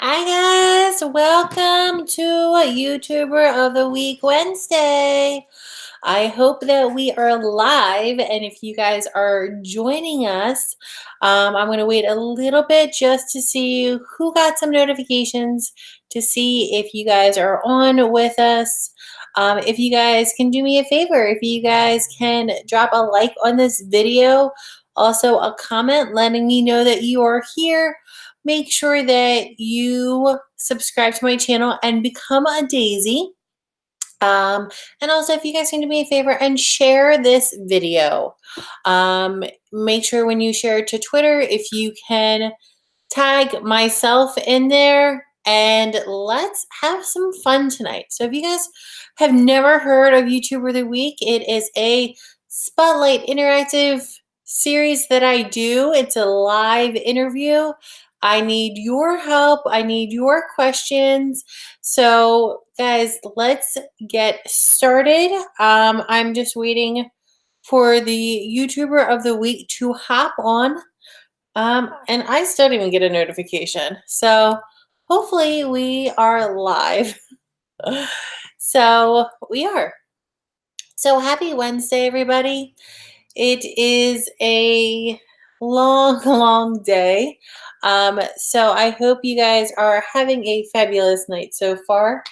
Hi guys, welcome to YouTuber of the Week Wednesday. I hope that we are live, and if you guys are joining us, I'm going to wait a little bit just to see who got some notifications to see if you guys are on with us. If you guys can do me a favor, if you guys can drop a like on this video, also a comment letting me know that you are here. Make sure that you subscribe to my channel and become a daisy. And also, if you guys can do me a favor and share this video, make sure when you share it to Twitter, if you can tag myself in there, and let's have some fun tonight. So if you guys have never heard of YouTuber of the Week, it is a Spotlight interactive series that I do. It's a live interview. I need your help. I need your questions. So guys, let's get started. I'm just waiting for the YouTuber of the Week to hop on. And I still didn't even get a notification. So hopefully we are live. So we are. So happy Wednesday, everybody. It is a long day. So I hope you guys are having a fabulous night so far.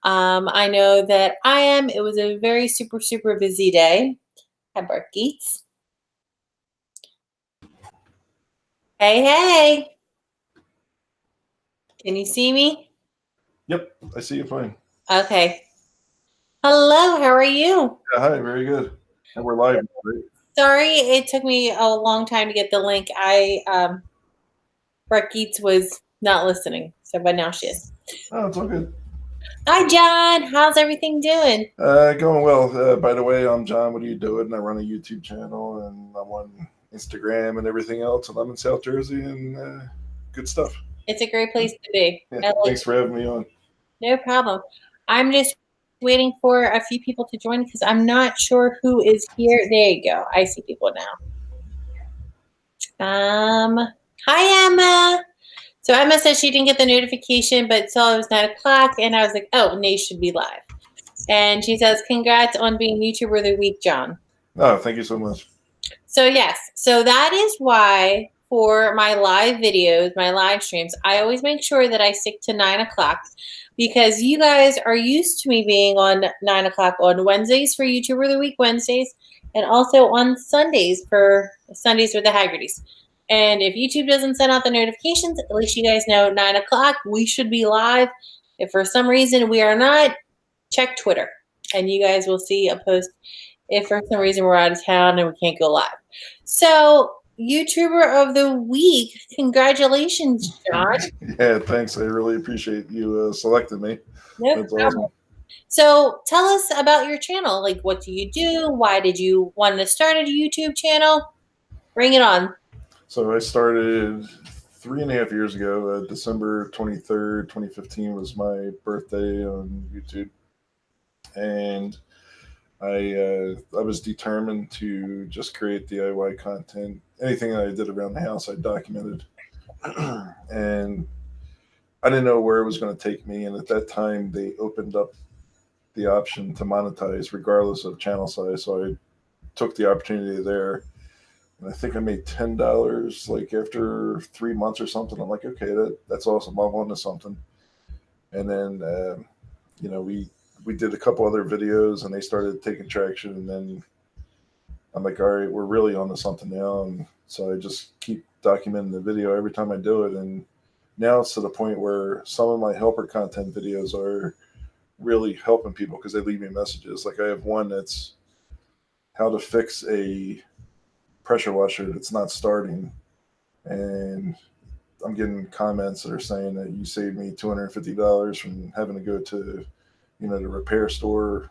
I know that I am. It was a very super busy day. Hi, Bart Geets. Hey. Can you see me? Yep, I see you fine. Okay. Hello, how are you? Yeah, hi, very good. And we're live, right? Sorry, it took me a long time to get the link. Brett Geets was not listening, but now she is. Oh, it's all good. Hi, John. How's everything doing? Going well. By the way, I'm John. What are you doing? I run a YouTube channel, and I'm on Instagram and everything else. And I'm in South Jersey, and good stuff. It's a great place to be. Yeah, thanks for having me on. No problem. I'm just waiting for a few people to join because I'm not sure who is here. There you go. I see people now. Hi, Emma. So Emma said she didn't get the notification, but saw it was 9 o'clock, and I was like, oh, Nate should be live. And she says, congrats on being YouTuber of the Week, John. Oh, thank you so much. So yes, so that is why for my live videos, my live streams, I always make sure that I stick to 9 o'clock because you guys are used to me being on 9 o'clock on Wednesdays for YouTuber of the Week Wednesdays, and also on Sundays for Sundays with the Hagertys. And if YouTube doesn't send out the notifications, at least you guys know 9 o'clock, we should be live. If for some reason we are not, check Twitter, and you guys will see a post if for some reason we're out of town and we can't go live. So, YouTuber of the Week, congratulations, John. Yeah, thanks. I really appreciate you selecting me. No That's problem. awesome. So, tell us about your channel. Like, what do you do? Why did you want to start a YouTube channel? Bring it on. So I started 3.5 years ago. December 23rd, 2015 was my birthday on YouTube. And I was determined to just create DIY content. Anything I did around the house, I documented, and I didn't know where it was going to take me. And at that time, they opened up the option to monetize regardless of channel size. So I took the opportunity there, and I think I made $10 like after 3 months or something. I'm like, okay, that's awesome. I'm on to something. And then we did a couple other videos, and they started taking traction. And then I'm like, all right, we're really on to something now. And so I just keep documenting the video every time I do it. And now it's to the point where some of my helper content videos are really helping people because they leave me messages. Like I have one that's how to fix a pressure washer that's not starting. And I'm getting comments that are saying that you saved me $250 from having to go to, the repair store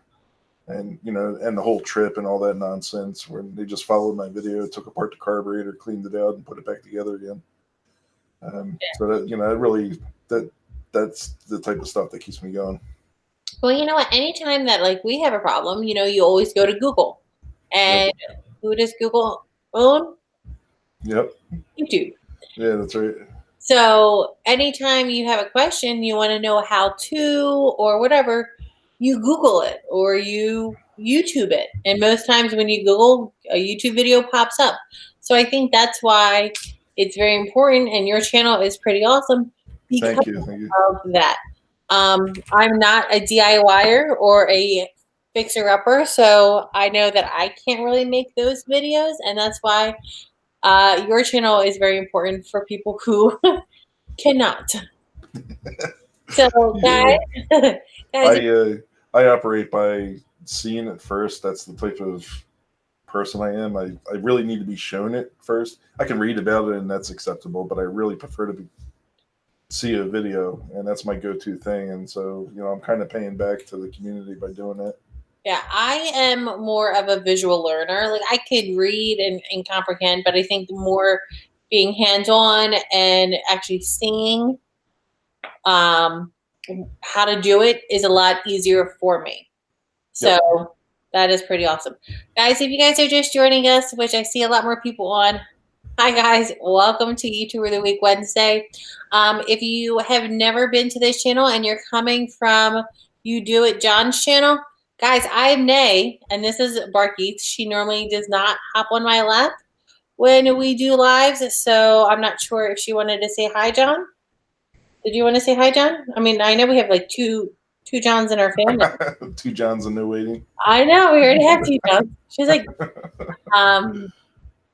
and and the whole trip and all that nonsense where they just followed my video, took apart the carburetor, cleaned it out, and put it back together again. So that it really that's the type of stuff that keeps me going. Well, you know what? Anytime that like we have a problem, you always go to Google. And who does Google own? Yep. YouTube. Yeah, that's right. So anytime you have a question, you want to know how to or whatever, you Google it or you YouTube it. And most times when you Google, a YouTube video pops up. So I think that's why it's very important. And your channel is pretty awesome because Thank you. Thank you. of that. I'm not a DIYer or a fixer-upper, so I know that I can't really make those videos. And that's why your channel is very important for people who cannot. So, Yeah. guys, I operate by seeing it first. That's the type of person I am. I really need to be shown it first. I can read about it and that's acceptable, but I really prefer to see a video, and that's my go-to thing. And so, I'm kind of paying back to the community by doing that. yeah, I am more of a visual learner. Like I could read and comprehend, but I think the more being hands-on and actually seeing um, how to do it is a lot easier for me. So Yep. that is pretty awesome. Guys, if you guys are just joining us, which I see a lot more people on, hi guys, welcome to YouTuber of the Week Wednesday. If you have never been to this channel and you're coming from You Do It John's channel, guys, I am Nay, and this is Barky. She normally does not hop on my lap when we do lives, so I'm not sure if she wanted to say hi, John. Did you want to say hi, John? I mean, I know we have like two Johns in our family. Two Johns and no waiting. I know, we already have two Johns. She's like,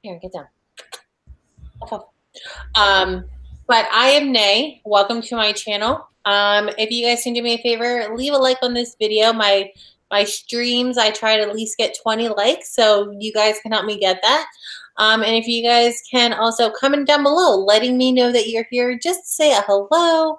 here, get down. But I am Nay. Welcome to my channel. If you guys can do me a favor, leave a like on this video. My streams, I try to at least get 20 likes, so you guys can help me get that. And if you guys can also comment down below, letting me know that you're here, just say a hello.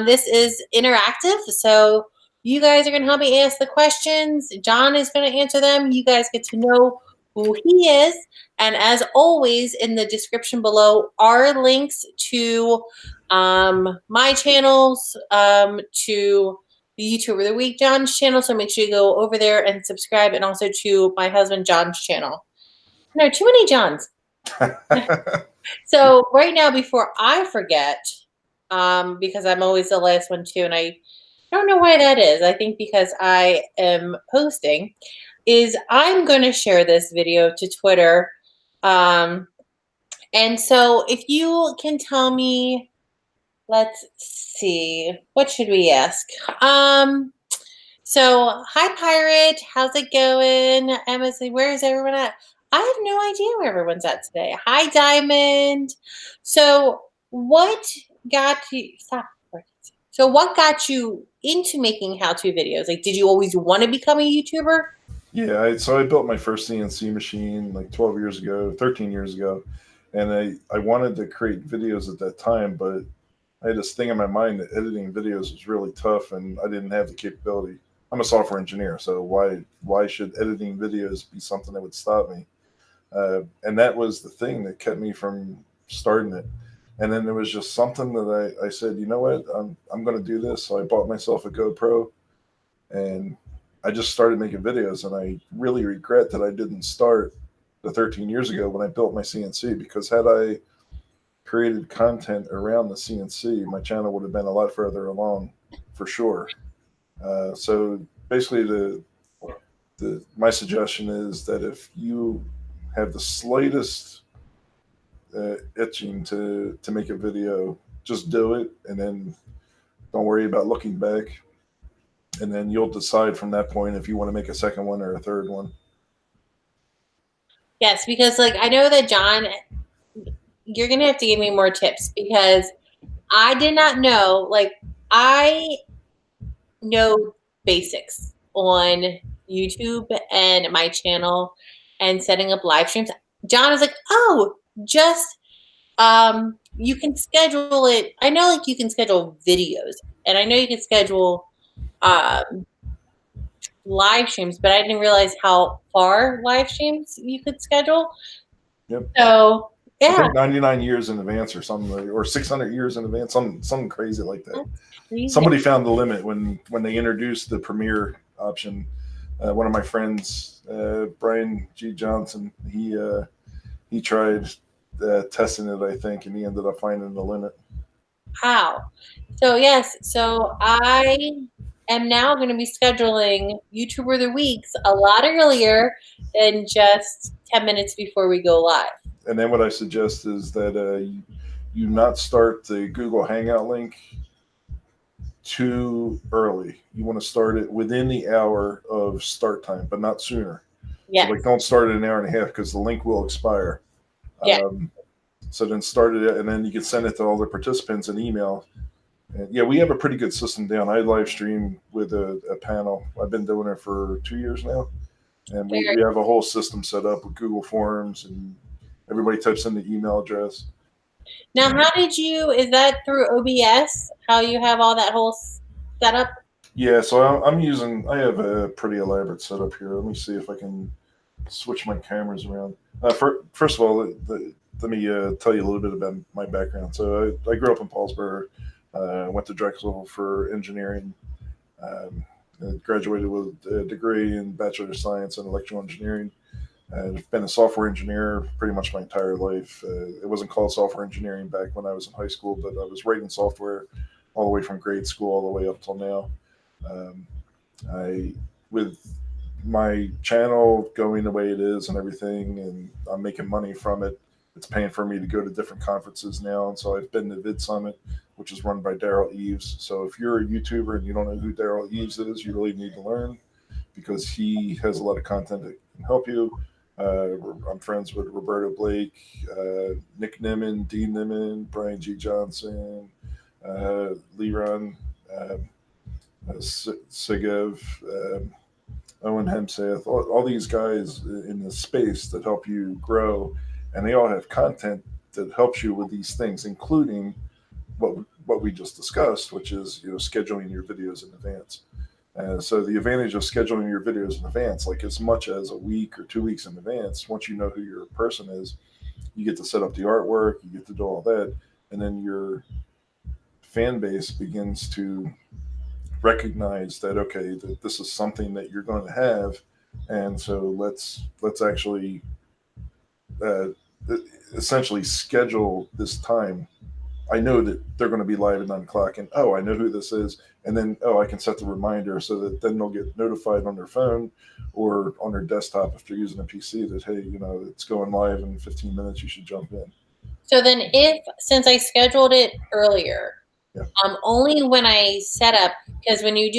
This is interactive, so you guys are going to help me ask the questions. John is going to answer them. You guys get to know who he is. And as always, in the description below are links to my channels, to the YouTuber of the Week, John's channel. So make sure you go over there and subscribe, and also to my husband John's channel. No, too many Johns. So right now, before I forget, because I'm always the last one too, and I don't know why that is. I think because I am posting, is I'm going to share this video to Twitter. And so if you can tell me, let's see, what should we ask? So hi Pirate, how's it going? Emma, where is everyone at? I have no idea where everyone's at today. Hi Diamond. So what got you, stop. So what got you into making how-to videos? Like, did you always want to become a YouTuber? Yeah, so I built my first CNC machine like 12 years ago, 13 years ago, and I wanted to create videos at that time, but I had this thing in my mind that editing videos was really tough, and I didn't have the capability. I'm a software engineer, so why should editing videos be something that would stop me? And that was the thing that kept me from starting it. And then there was just something that I said, you know what, I'm going to do this. So I bought myself a GoPro, and I just started making videos. And I really regret that I didn't start the 13 years ago when I built my CNC, because had I created content around the CNC, my channel would have been a lot further along for sure. So basically, my suggestion is that if you have the slightest itching to make a video, just do it, and then don't worry about looking back. And then you'll decide from that point if you want to make a second one or a third one. Yes, because like I know that John, you're gonna have to give me more tips, because I did not know. Like I know basics on YouTube and my channel and setting up live streams. John was like, "Oh, just you can schedule it." I know, like you can schedule videos, and I know you can schedule live streams, but I didn't realize how far live streams you could schedule. Yep. So I yeah, think 99 years in advance or something, or 600 years in advance, something crazy like that. Somebody found the limit when they introduced the Premiere option. One of my friends, Brian G. Johnson, he tried testing it, I think, and he ended up finding the limit. Wow. So yes, so I am now going to be scheduling YouTuber of the Weeks a lot earlier than just 10 minutes before we go live. And then what I suggest is that you not start the Google Hangout link too early. You want to start it within the hour of start time, but not sooner. So Yes. like, don't start it an hour and a half because the link will expire. Yeah. So then start it, and then you can send it to all the participants in email. And yeah, we have a pretty good system down. I live stream with a panel. I've been doing it for 2 years now, and we Very. have a whole system set up with Google Forms, and everybody types in the email address. Now, how did you, is that through OBS? How you have all that whole setup? Yeah, so I have a pretty elaborate setup here. Let me see if I can switch my cameras around. First of all, let me tell you a little bit about my background. So I grew up in Paulsboro. Went to Drexel for engineering. Um, Graduated with a degree in Bachelor of Science in Electrical Engineering. I've been a software engineer pretty much my entire life. It wasn't called software engineering back when I was in high school, but I was writing software all the way from grade school all the way up till now. Um, I with my channel going the way it is and everything, and I'm making money from it. It's paying for me to go to different conferences now, and so I've been to Vid Summit, which is run by Daryl Eves. So if you're a YouTuber and you don't know who Daryl Eves is, you really need to learn because he has a lot of content that can help you. I'm friends with Roberto Blake, Nick Nimmin, Dean Nimmin, Brian G. Johnson, Leron Sigev, Owen Hemseth, all these guys in the space that help you grow, and they all have content that helps you with these things, including what we just discussed, which is scheduling your videos in advance. So the advantage of scheduling your videos in advance, like as much as a week or 2 weeks in advance, once you know who your person is, you get to set up the artwork, you get to do all that, and then your fan base begins to recognize that okay, that this is something that you're going to have, and so let's actually uh, essentially schedule this time. I know that they're going to be live at 9 o'clock, and oh, I know who this is, and then oh, I can set the reminder so that then they'll get notified on their phone or on their desktop if they're using a PC that hey, it's going live in 15 minutes. You should jump in. So then since I scheduled it earlier, Yeah. only when I set up, because when you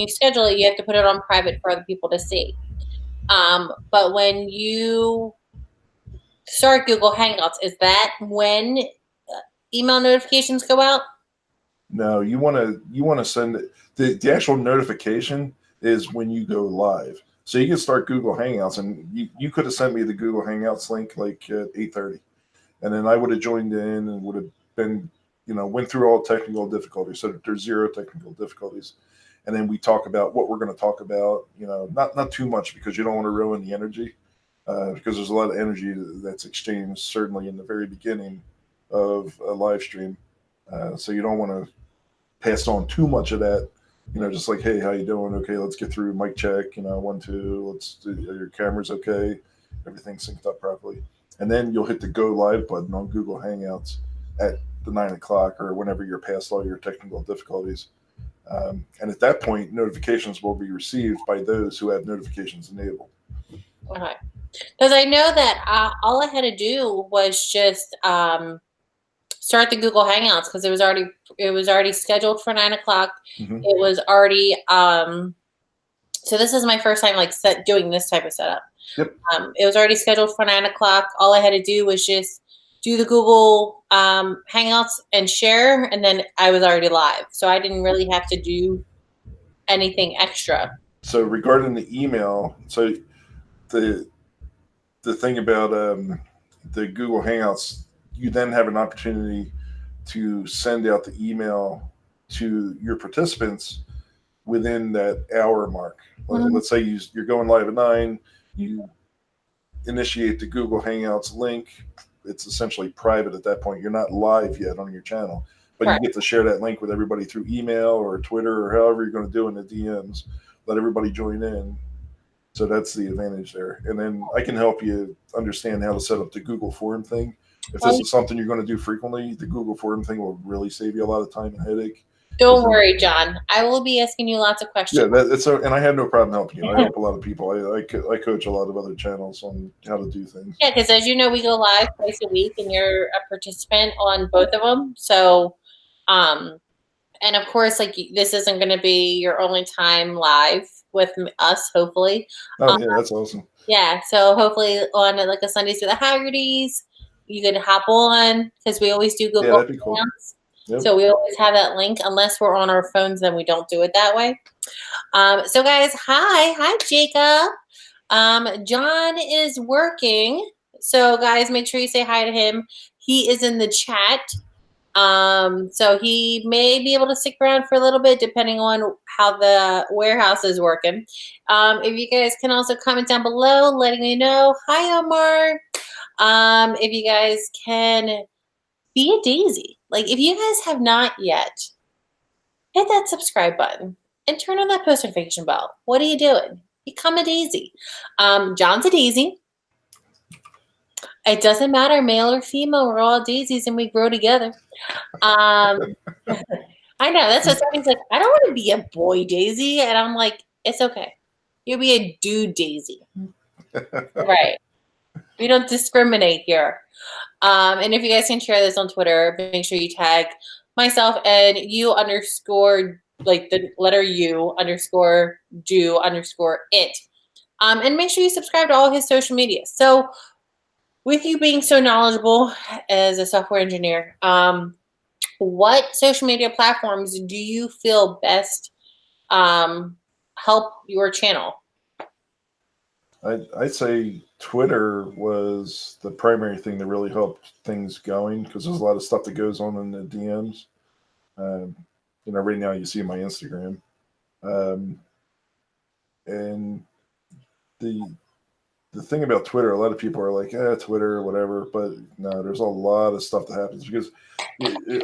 schedule it, you have to put it on private for other people to see. But when you start Google Hangouts, is that when email notifications go out? No, you want to send it. The actual notification is when you go live. So you can start Google Hangouts, and you could have sent me the Google Hangouts link like at 8:30, and then I would have joined in and would have been went through all technical difficulties. So there's zero technical difficulties, and then we talk about what we're going to talk about. Not too much because you don't want to ruin the energy, because there's a lot of energy that's exchanged certainly in the very beginning of a live stream. So you don't want to pass on too much of that. Just like, hey, how you doing? Okay, let's get through mic check. 1, 2. Let's do your camera's okay. Everything's synced up properly, and then you'll hit the go live button on Google Hangouts at the 9 o'clock or whenever you're past all your technical difficulties. And at that point, notifications will be received by those who have notifications enabled. Okay. Because I know that all I had to do was just start the Google Hangouts because it was already scheduled for 9 o'clock. Mm-hmm. It was already so this is my first time doing this type of setup. Yep. It was already scheduled for 9 o'clock. All I had to do was just do the Google Hangouts and share, and then I was already live. So I didn't really have to do anything extra. So regarding the email, so the thing about the Google Hangouts, you then have an opportunity to send out the email to your participants within that hour mark. Mm-hmm. Let's say you're going live at 9, you initiate the Google Hangouts link. It's essentially private at that point. You're not live yet on your channel, but Right. You get to share that link with everybody through email or Twitter or however you're going to do in the DMs. Let everybody join in. So that's the advantage there. And then I can help you understand how to set up the Google form thing. if Well, this is something you're going to do frequently, the Google form thing will really save you a lot of time and headache. don't worry, John. I will be asking you lots of Yeah, questions. it's so, and I have no problem helping you. I help a lot of people. I coach a lot of other channels on how to do things. Yeah, because as you know, we go live twice a week, and you're a participant on both of them. So, and of course, like this isn't going to be your only time live with us. Hopefully, Oh yeah, that's awesome. yeah. So hopefully on like a Sundays with the Hagertys, you could hop on because we always do Yeah, Google that'd be cool. Hangouts. Yep. So we always have that link, unless we're on our phones, then we don't do it that way. So guys, hi Jacob. John is working. So guys, make sure you say hi to him. He is in the chat. So he may be able to stick around for a little bit depending on how the warehouse is working. If you guys can also comment down below letting me know. Hi Omar. If you guys can be a daisy. Like if you guys have not yet, hit that subscribe button and turn on that post notification bell. What are you doing? Become a daisy. John's a daisy. It doesn't matter, male or female, we're all daisies and we grow together. Um, I know, that's what somebody's like, I don't want to be a boy daisy. And I'm like, it's okay. You'll be a dude daisy. Right. We don't discriminate here. And if you guys can share this on Twitter, make sure you tag myself and you underscore, like the letter U underscore do underscore it. And make sure you subscribe to all his social media. So with you being so knowledgeable as a software engineer, what social media platforms do you feel best help your channel? I'd say Twitter was the primary thing that really helped things going because there's a lot of stuff that goes on in the DMs. Right now you see my Instagram, and the thing about Twitter, a lot of people are like, Twitter, whatever. But no, there's a lot of stuff that happens because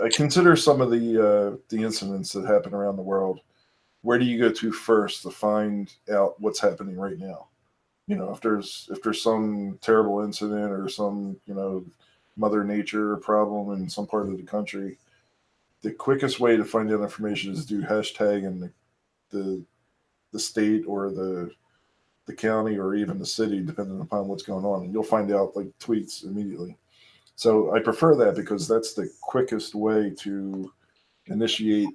I consider some of the incidents that happen around the world. Where do you go to first to find out what's happening right now? If there's some terrible incident or some Mother Nature problem in some part of the country, the quickest way to find out information is to do hashtag in the state or the county or even the city, depending upon what's going on, and you'll find out like tweets immediately. So I prefer that because that's the quickest way to initiate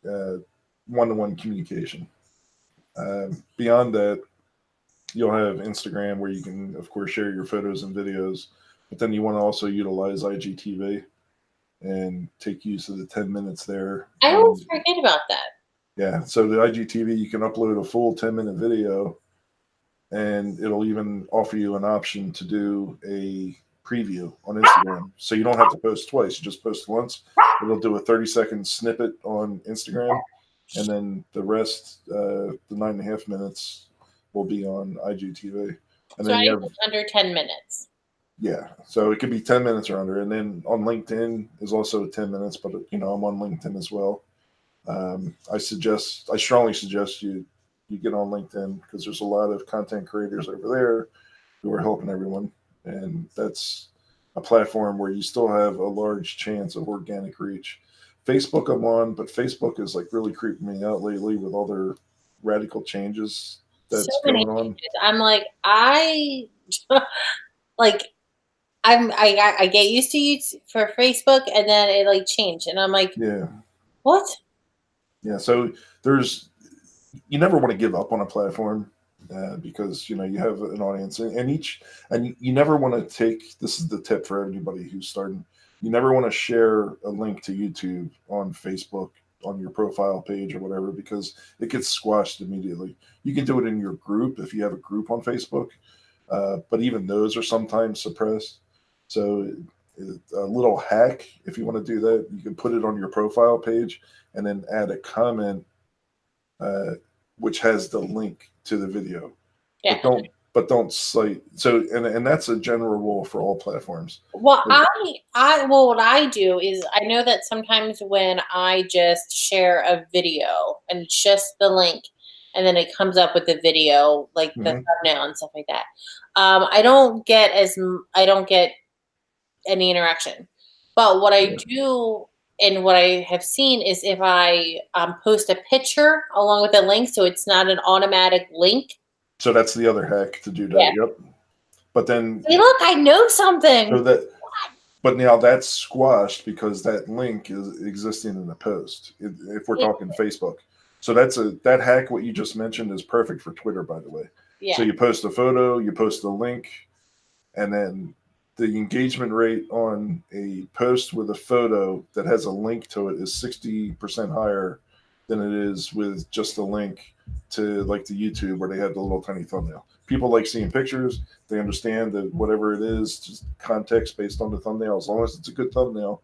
one-to-one communication. Beyond that, you'll have Instagram where you can, of course, share your photos and videos, but then you want to also utilize IGTV and take use of the 10 minutes there. I always forget about that. Yeah, so the IGTV, you can upload a full 10-minute video, and it'll even offer you an option to do a preview on Instagram. So you don't have to post twice. You just post once. It'll do a 30-second snippet on Instagram, and then the rest, the 9.5 minutes, will be on IGTV. And so then you I have under 10 minutes. Yeah, so it could be 10 minutes or under. And then on LinkedIn is also 10 minutes, but I'm on LinkedIn as well. I strongly suggest you get on LinkedIn because there's a lot of content creators over there who are helping everyone. And that's a platform where you still have a large chance of organic reach. Facebook I'm on, but Facebook is like really creeping me out lately with all their radical changes that's going on. I'm like, like I get used to you for Facebook, and then it like changed, and I'm like, yeah, what? Yeah, so you never want to give up on a platform because you have an audience, and you never want to take. This is the tip for everybody who's starting. You never want to share a link to YouTube on Facebook on your profile page or whatever because it gets squashed immediately. You can do it in your group if you have a group on Facebook, but even those are sometimes suppressed. So a little hack, if you want to do that, you can put it on your profile page and then add a comment which has the link to the video. Yeah. But don't cite. So and that's a general rule for all platforms. Well, what I do is I know that sometimes when I just share a video and it's just the link and then it comes up with the video, like the thumbnail and stuff like that. I don't get any interaction. But what I Yeah. do and what I have seen is if I post a picture along with a link, so it's not an automatic link. So that's the other hack to do Yeah. that. Yep. But then Hey, look, I know something. so that but now that's squashed because that link is existing in the post. If we're Yeah. talking Facebook, so that hack. What you just mentioned is perfect for Twitter, by the way. So Yeah. you post a photo, you post a link, and then the engagement rate on a post with a photo that has a link to it is 60% higher than it is with just a link to like the YouTube where they have the little tiny thumbnail. People like seeing pictures. They understand that whatever it is, just context based on the thumbnail, as long as it's a good thumbnail,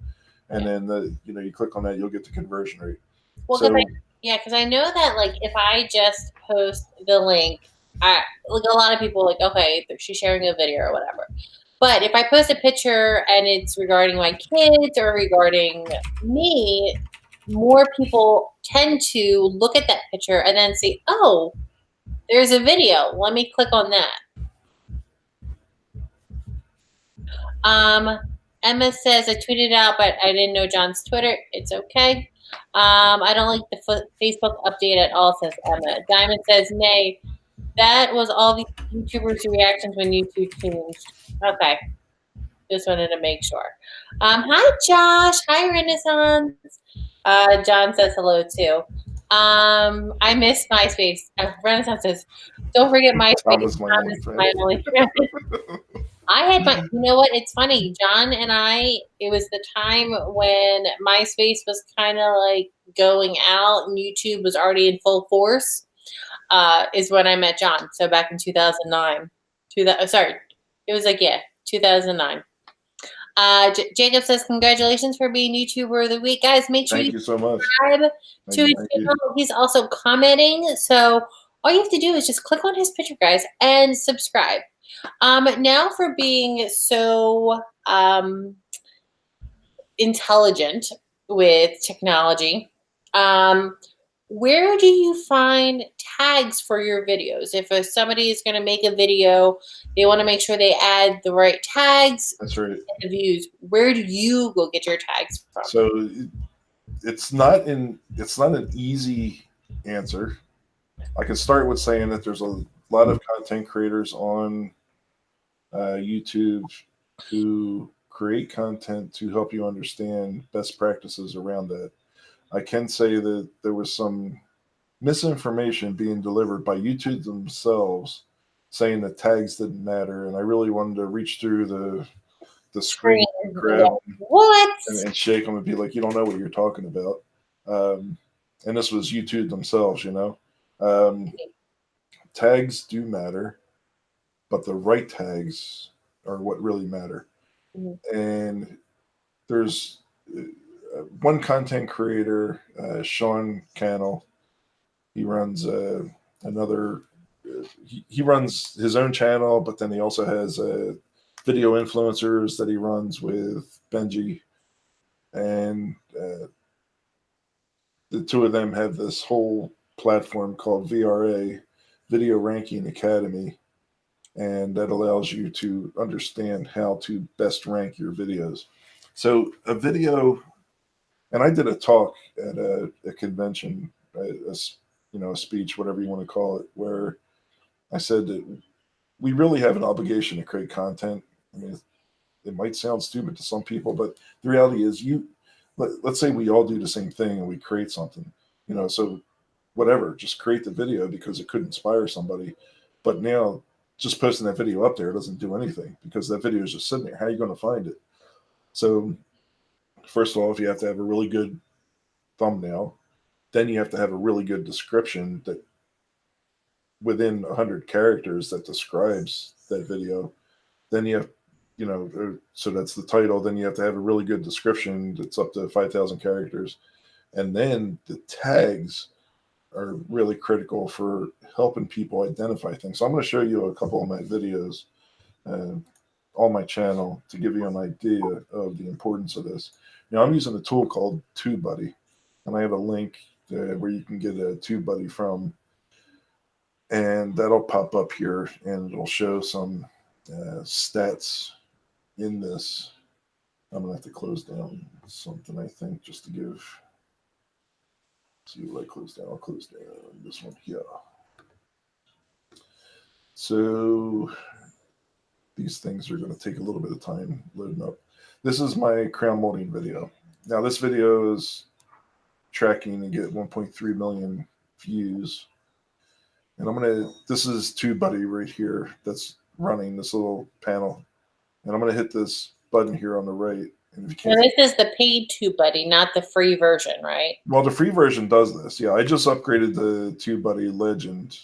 and Yeah. then you click on that, you'll get the conversion rate. Well, So because I know that like if I just post the link, I like a lot of people like okay, she's sharing a video or whatever. But if I post a picture and it's regarding my kids or regarding me, more people tend to look at that picture and then say, "Oh, there's a video. Let me click on that." Emma says I tweeted out, but I didn't know John's Twitter. It's okay. I don't like the Facebook update at all, says Emma. Diamond says, nay, that was all the YouTubers' reactions when YouTube changed. Okay. Just wanted to make sure. Hi, Josh. Hi, Renaissance. John says hello, too. I miss MySpace. Renaissance says, don't forget MySpace. Tom is my Tom only is friend. my only friend. I had you know what? It's funny. John and I, it was the time when MySpace was kind of like going out and YouTube was already in full force, is when I met John. So back in 2009. Sorry, it was like, yeah, 2009. Jacob says, congratulations for being YouTuber of the week. Guys, make sure you Thank you so much. subscribe to his Thank channel. you. He's also commenting. So all you have to do is just click on his picture, guys, and subscribe. Now for being so intelligent with technology, where do you find tags for your videos? If somebody is going to make a video, they want to make sure they add the right tags. That's right. And the views. Where do you go get your tags from? So it's not an easy answer. I can start with saying that there's a lot of content creators on YouTube who create content to help you understand best practices around that. I can say that there was some misinformation being delivered by YouTube themselves saying that tags didn't matter, and I really wanted to reach through the screen, Yeah. grab What? and shake them and be like, you don't know what you're talking about. And this was YouTube themselves, Um, tags do matter, but the right tags are what really matter. Mm-hmm. And there's one content creator, Sean Cannell. He runs another. He runs his own channel, but then he also has video influencers that he runs with Benji, and the two of them have this whole platform called VRA, Video Ranking Academy, and that allows you to understand how to best rank your videos. So a video, and I did a talk at a convention, a speech, whatever you want to call it, where I said that we really have an obligation to create content. I mean, it might sound stupid to some people, but the reality is let's say we all do the same thing and we create something, so whatever, just create the video because it could inspire somebody. But now just posting that video up there doesn't do anything because that video is just sitting there. How are you going to find it? So first of all, if you have to have a really good thumbnail, then you have to have a really good description that within 100 characters that describes that video. Then you have, so that's the title. Then you have to have a really good description that's up to 5,000 characters. And then the tags are really critical for helping people identify things. So I'm going to show you a couple of my videos uh, on my channel to give you an idea of the importance of this. Now, I'm using a tool called TubeBuddy, and I have a link where you can get a TubeBuddy from, and that'll pop up here, and it'll show some stats in this. I'm gonna have to close down something, I think, just to give. See what I close down. I'll close down this one here. So these things are going to take a little bit of time loading up. This is my crown molding video. Now this video is tracking and get 1.3 million views. And this is TubeBuddy right here that's running this little panel. And I'm going to hit this button here on the right. And if you can't, And this is the paid TubeBuddy, not the free version, right? well, the free version does this. Yeah, I just upgraded the TubeBuddy Legend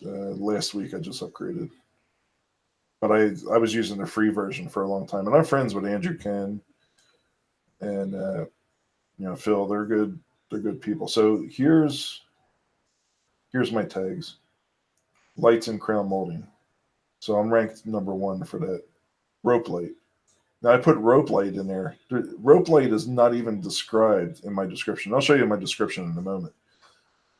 last week. I just upgraded. But I was using the free version for a long time. And I'm friends with Andrew Ken and Phil. They're good people. So here's my tags. Lights and crown molding. So I'm ranked number 1 for that. Rope light. Now I put rope light in there. Rope light is not even described in my description. I'll show you my description in a moment.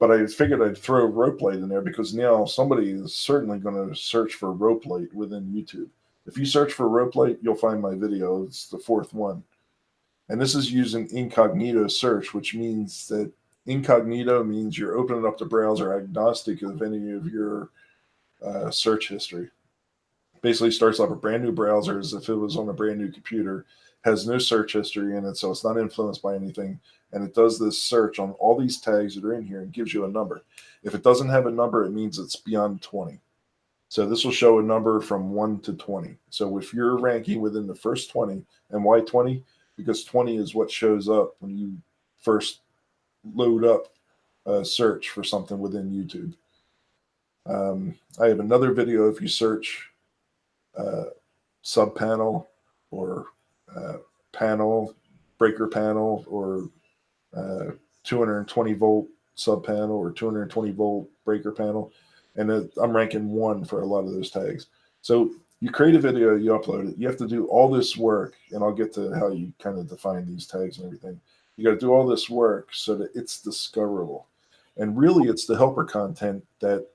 But I figured I'd throw rope light in there because now somebody is certainly going to search for rope light within YouTube. If you search for rope light, you'll find my video. It's the 4th one. And this is using incognito search, which means that incognito means you're opening up the browser agnostic of any of your search history. Basically starts off a brand new browser as if it was on a brand new computer, has no search history in it, so it's not influenced by anything. And it does this search on all these tags that are in here and gives you a number. If it doesn't have a number, it means it's beyond 20. So this will show a number from 1 to 20. So if you're ranking within the first 20, and why 20? Because 20 is what shows up when you first load up a search for something within YouTube. I have another video. If you search sub panel or panel, breaker panel, or 220 volt sub panel or 220 volt breaker panel, and I'm ranking 1 for a lot of those tags. So you create a video, you upload it, you have to do all this work, and I'll get to how you kind of define these tags and everything. You got to do all this work so that it's discoverable. And really, it's the helper content that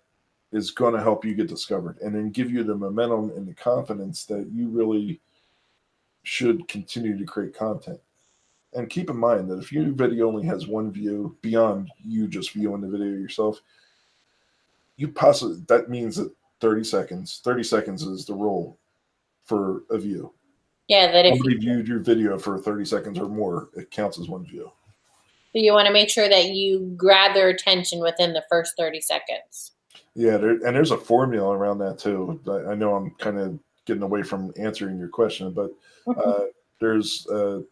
is going to help you get discovered and then give you the momentum and the confidence that you really should continue to create content. And keep in mind that if your video only has 1 view beyond you just viewing the video yourself, that means that 30 seconds is the rule for a view. Yeah, that if Somebody viewed your video for 30 seconds or more, it counts as 1 view. you want to make sure that you grab their attention within the first 30 seconds. Yeah, there's a formula around that too. I know I'm kind of getting away from answering your question, but there's a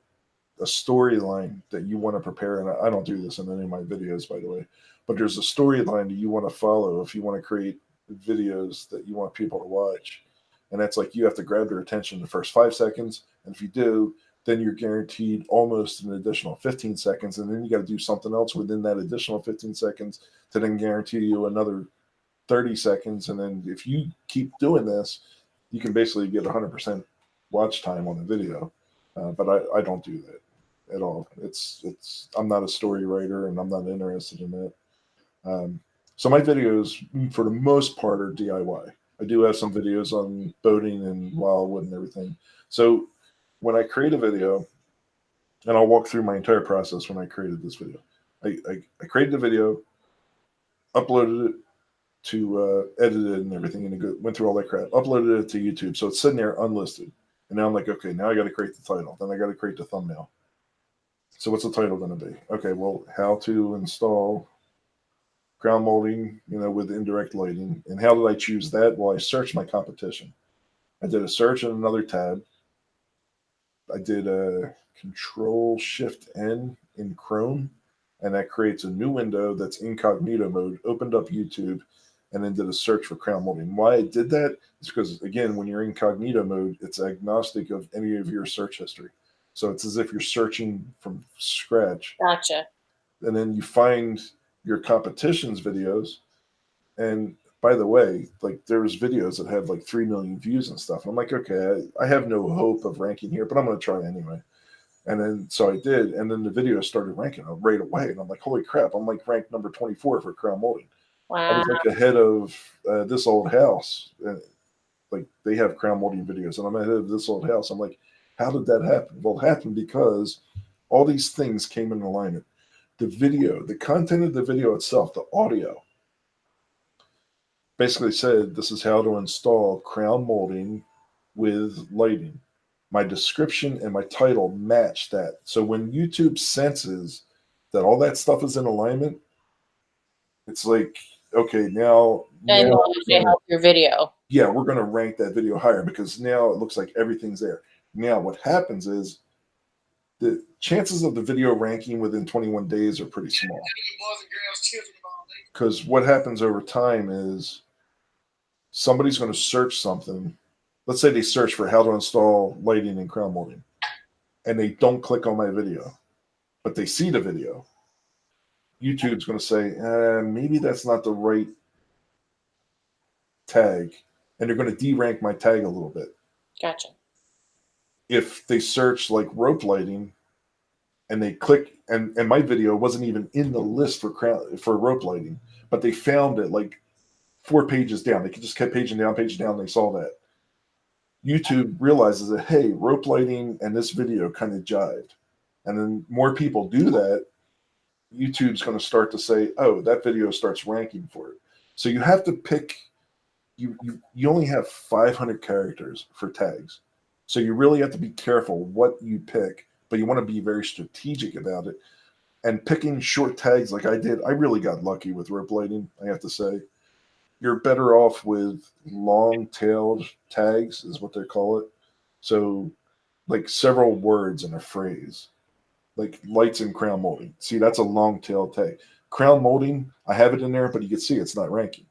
storyline that you want to prepare, and I don't do this in any of my videos, by the way, but there's a storyline that you want to follow if you want to create videos that you want people to watch. And that's like you have to grab their attention the first 5 seconds, and if you do, then you're guaranteed almost an additional 15 seconds, and then you got to do something else within that additional 15 seconds to then guarantee you another 30 seconds. And then if you keep doing this, you can basically get 100% watch time on the video. But I don't do that at all. I'm not a story writer, and I'm not interested in that. So my videos, for the most part, are DIY. I do have some videos on boating and wildwood and everything. So when I create a video, and I'll walk through my entire process when I created this video. I created the video, uploaded it to edit it and everything, and it went through all that crap, uploaded it to YouTube. So it's sitting there unlisted. And now I'm like, okay, now I got to create the title. Then I got to create the thumbnail. So what's the title going to be? Okay, well, how to install crown molding, with indirect lighting. And how did I choose that? Well, I searched my competition. I did a search in another tab. I did a Control-Shift-N in Chrome, and that creates a new window that's incognito mode, opened up YouTube, and then did a search for crown molding. Why I did that is because, again, when you're in incognito mode, it's agnostic of any of your search history. So it's as if you're searching from scratch. Gotcha. And then you find your competition's videos. And by the way, like there's videos that have like 3 million views and stuff. And I'm like, okay, I have no hope of ranking here, but I'm going to try anyway. And then so I did. And then the video started ranking right away. And I'm like, holy crap, I'm like ranked number 24 for crown molding. Wow. I was like ahead of This Old House, like like they have crown molding videos, and I'm at this old house. I'm like, how did that happen? Well, it happened because all these things came in alignment. The video, the content of the video itself, the audio, basically said this is how to install crown molding with lighting. My description and my title match that. So when YouTube senses that all that stuff is in alignment, it's like, okay, And now they'll we're actually gonna help your video. yeah, we're gonna rank that video higher because now it looks like everything's there. Now what happens is the chances of the video ranking within 21 days are pretty small. Because what happens over time is somebody's going to search something. Let's say they search for how to install lighting and crown molding, and they don't click on my video, but they see the video. YouTube's going to say, maybe that's not the right tag, and they're going to de-rank my tag a little bit. Gotcha. If they search like rope lighting, and they click, and my video wasn't even in the list for rope lighting, but they found it like 4 pages down. They just kept paging down, and they saw that. YouTube realizes that, hey, rope lighting and this video kind of jived. And then more people do that, YouTube's going to start to say, oh, that video starts ranking for it. So you have to pick, you only have 500 characters for tags. So you really have to be careful what you pick, but you want to be very strategic about it. And picking short tags like I did, I really got lucky with rope lighting, I have to say. You're better off with long-tailed tags, is what they call it. So, like several words in a phrase, like lights and crown molding. See, that's a long-tailed tag. Crown molding, I have it in there, but you can see it's not ranking.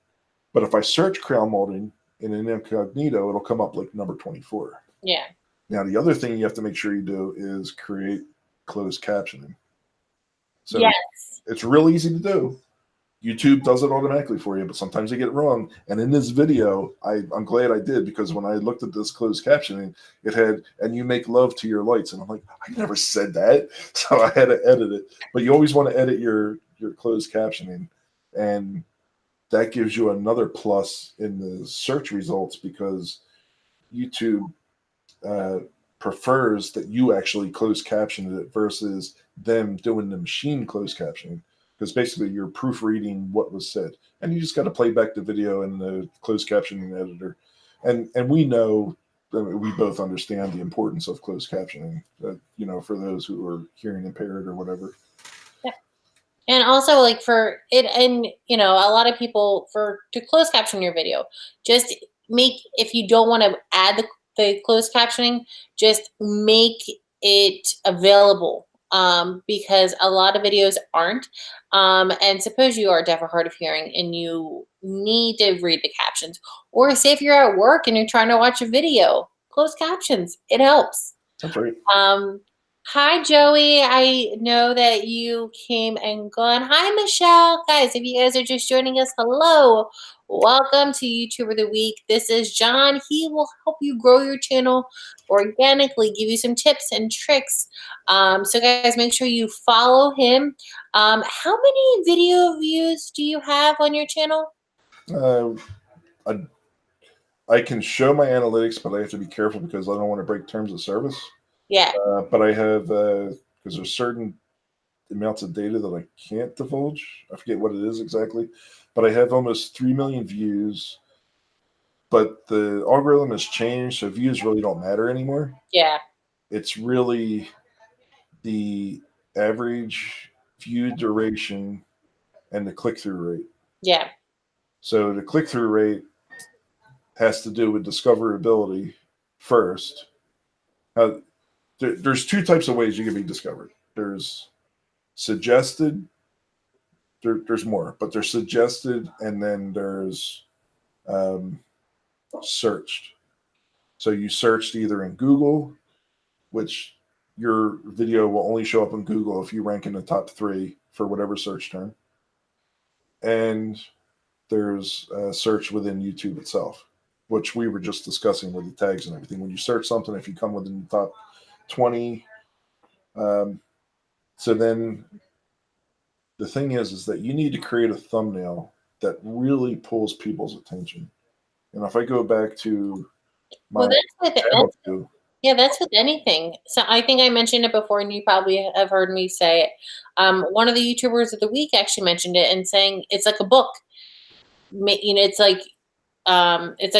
But if I search crown molding in an incognito, it'll come up like number 24. Yeah. Now, the other thing you have to make sure you do is create closed captioning. So Yes. it's real easy to do. YouTube does it automatically for you, but sometimes you get it wrong. And in this video, I'm glad I did, because when I looked at this closed captioning, it had, and you make love to your lights. And I'm like, I never said that. So I had to edit it. But you always want to edit your closed captioning. And that gives you another plus in the search results, because YouTube prefers that you actually close caption it versus them doing the machine closed captioning. Because basically you're proofreading what was said, and you just got to play back the video in the closed captioning editor. And we know, we both understand the importance of closed captioning, for those who are hearing impaired or whatever. Yeah. And also, like, for it, and a lot of people, to close caption your video, just if you don't want to add the closed captioning, just make it available, because a lot of videos aren't. And suppose you are deaf or hard of hearing and you need to read the captions, or say if you're at work and you're trying to watch a video, closed captions, it helps. That's right. Hi, Joey. I know that you came and gone. Hi, Michelle. Guys, if you guys are just joining us, hello. Welcome to YouTuber of the Week. This is John. He will help you grow your channel organically, give you some tips and tricks. So, guys, make sure you follow him. How many video views do you have on your channel? I can show my analytics, but I have to be careful because I don't want to break terms of service. Yeah. But I have, because there's certain amounts of data that I can't divulge. I forget what it is exactly, but I have almost 3 million views. But the algorithm has changed, so views really don't matter anymore. Yeah. It's really the average view duration and the click-through rate. Yeah. So the click-through rate has to do with discoverability first. There's two types of ways you can be discovered. There's suggested, there's more, but there's suggested, and then there's searched. So you searched either in Google, which your video will only show up in Google if you rank in the top 3 for whatever search term. And there's a search within YouTube itself, which we were just discussing with the tags and everything. When you search something, if you come within the top 20, so then the thing is that you need to create a thumbnail that really pulls people's attention. And if I go back to Well, my that's channel too. yeah, that's with anything. So I think I mentioned it before, and you probably have heard me say it. One of the YouTubers of the week actually mentioned it and saying it's like a book. You know, it's like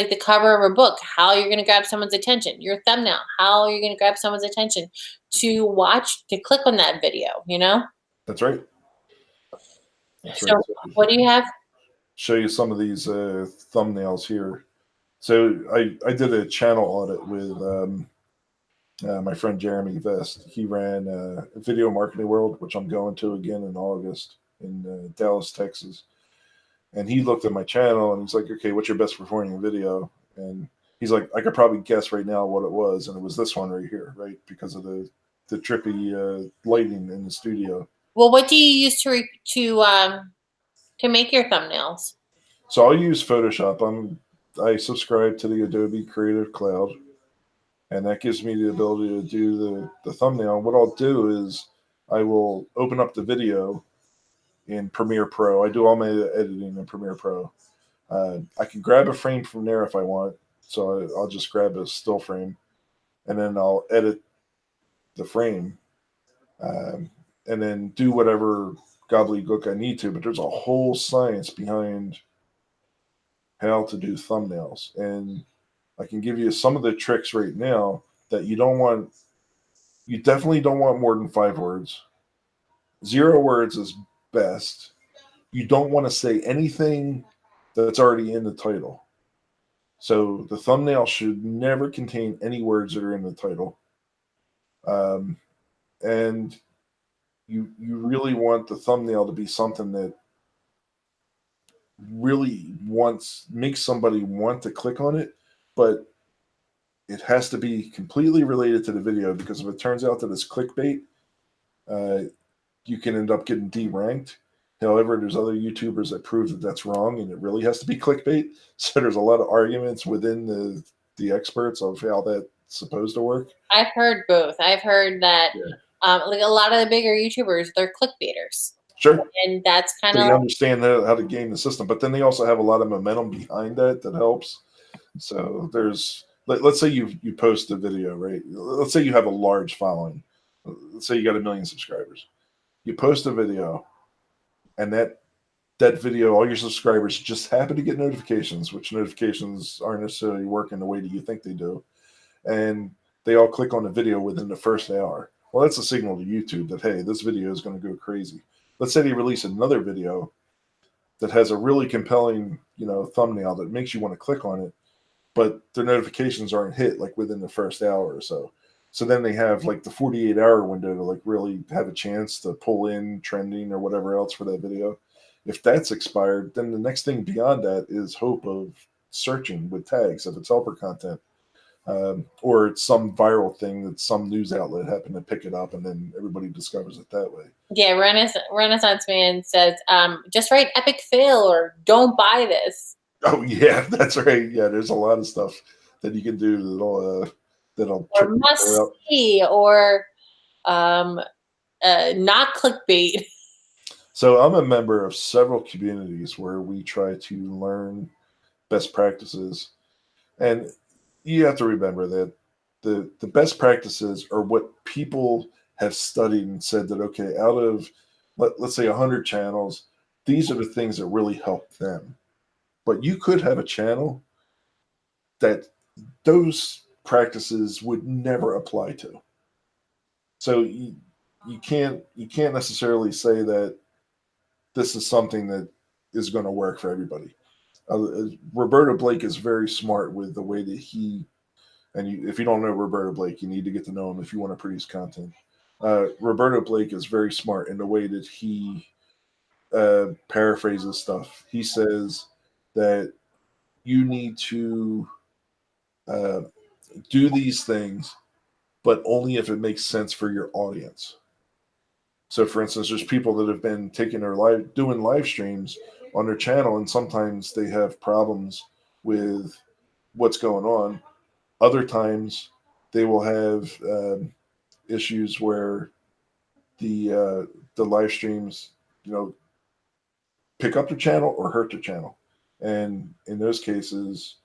the cover of a book. How you're going to grab someone's attention. Your thumbnail. How you're going to grab someone's attention to watch to click on that video. You know. That's right. That's right. So what do you have? Show you some of these thumbnails here. So I did a channel audit with my friend Jeremy Vest. He ran Video Marketing World, which I'm going to again in August in Dallas, Texas. And he looked at my channel and he's like, "Okay, what's your best performing video?" And he's like, "I could probably guess right now what it was, and it was this one right here, right? Because of the trippy lighting in the studio." Well, what do you use to make your thumbnails? So I'll use Photoshop. I subscribe to the Adobe Creative Cloud, and that gives me the ability to do the thumbnail. And what I'll do is I will open up the video in Premiere Pro. I do all my editing in Premiere Pro. I can grab a frame from there if I want. So I'll just grab a still frame, and then I'll edit the frame, and then do whatever gobbledygook I need to. But there's a whole science behind how to do thumbnails, and I can give you some of the tricks right now that you don't want. You definitely don't want more than 5 words. 0 words is best. You don't want to say anything that's already in the title. So the thumbnail should never contain any words that are in the title. And you really want the thumbnail to be something that really makes somebody want to click on it, but it has to be completely related to the video, because if it turns out that it's clickbait, uh, you can end up getting deranked. However, there's other YouTubers that prove that that's wrong, and it really has to be clickbait. So there's a lot of arguments within the experts of how that's supposed to work. I've heard both. I've heard that Yeah. like a lot of the bigger YouTubers, they're clickbaiters, Sure. and that's kind of They understand how to game the system, but then they also have a lot of momentum behind that helps. So let's say you post a video, right? Let's say you have a large following. Let's say you got 1 million subscribers. You post a video, and that video, all your subscribers just happen to get notifications, which notifications aren't necessarily working the way that you think they do, and they all click on the video within the first hour. Well, that's a signal to YouTube that, hey, this video is going to go crazy. Let's say they release another video that has a really compelling, thumbnail that makes you want to click on it, but their notifications aren't hit like within the first hour or so. So then they have like the 48-hour window to like really have a chance to pull in trending or whatever else for that video. If that's expired, then the next thing beyond that is hope of searching with tags if it's helper content. Or it's some viral thing that some news outlet happened to pick it up, and then everybody discovers it that way. yeah. Renaissance Man says, just write epic fail or don't buy this. Oh yeah, that's right. Yeah, there's a lot of stuff that you can do that'll Or trip must people out. see or not clickbait. So I'm a member of several communities where we try to learn best practices, and you have to remember that the best practices are what people have studied and said that, okay, out of let's say 100 channels, these are the things that really help them. But you could have a channel that those practices would never apply to. So you can't necessarily say that this is something that is going to work for everybody. Roberto Blake is very smart with the way that if you don't know Roberto Blake, you need to get to know him if you want to produce content. Roberto Blake is very smart in the way that he paraphrases stuff. He says that you need to uh, do these things, but only if it makes sense for your audience. So, for instance, there's people that have been doing live streams on their channel, and sometimes they have problems with what's going on. Other times, they will have issues where the live streams, pick up the channel or hurt the channel, and in those cases,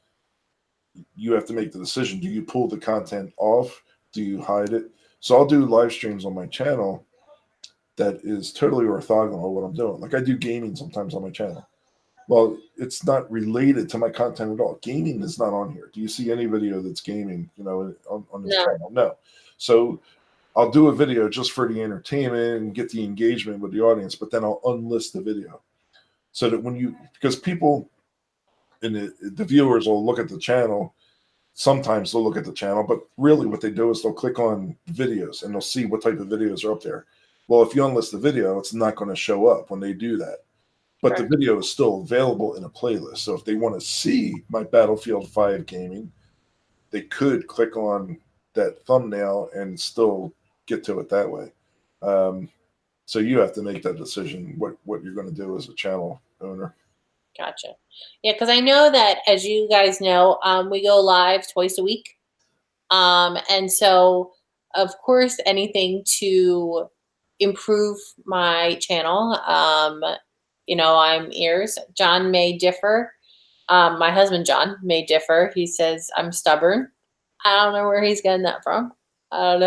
you have to make the decision. Do you pull the content off? Do you hide it? So I'll do live streams on my channel that is totally orthogonal to what I'm doing. Like I do gaming sometimes on my channel. Well, it's not related to my content at all. Gaming is not on here. Do you see any video that's gaming, on this No. channel? No. So I'll do a video just for the entertainment and get the engagement with the audience, but then I'll unlist the video so that because people and the viewers will look at the channel. Sometimes they'll look at the channel, but really what they do is they'll click on videos and they'll see what type of videos are up there. Well, if you unlist the video, it's not going to show up when they do that. But the Right. video is still available in a playlist. So if they want to see my Battlefield 5 gaming, they could click on that thumbnail and still get to it that way. So you have to make that decision what you're going to do as a channel owner. Gotcha. Yeah, because I know that, as you guys know, we go live twice a week. And so, of course, anything to improve my channel. I'm ears. John may differ. My husband, John, may differ. He says I'm stubborn. I don't know where he's getting that from. I don't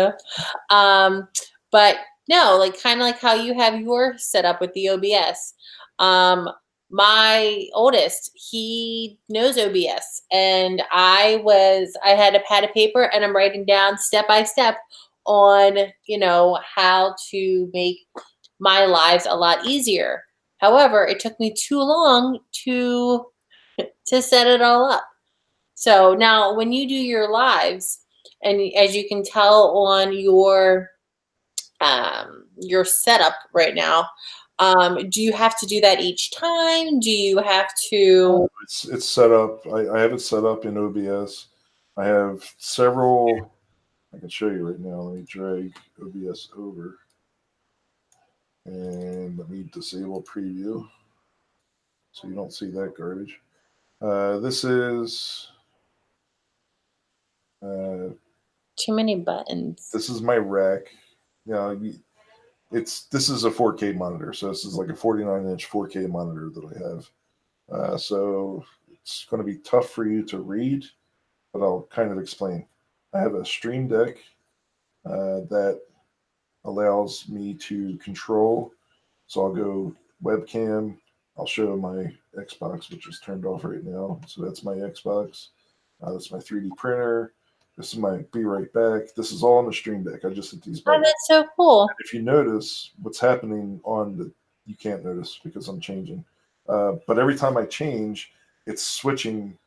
know. But no, like kind of like how you have your setup with the OBS. My oldest, he knows OBS, and I had a pad of paper, and I'm writing down step by step on how to make my lives a lot easier. However, it took me too long to set it all up. So now when you do your lives, and as you can tell on your setup right now, do you have to do that each time? Do you have to? It's set up. I have it set up in OBS. I have several. I can show you right now. Let me drag OBS over. And let me disable preview so you don't see that garbage. This is Too many buttons. this is my rack. This is a 4K monitor, so this is like a 49-inch 4K monitor that I have. So it's going to be tough for you to read, but I'll kind of explain. I have a Stream Deck that allows me to control. So I'll go webcam. I'll show my Xbox, which is turned off right now. So that's my Xbox. That's my 3D printer. This is my Be Right Back. This is all on the Stream Deck. I just hit these Oh, buttons. that's so cool. If you notice what's happening you can't notice because I'm changing. But every time I change, it's switching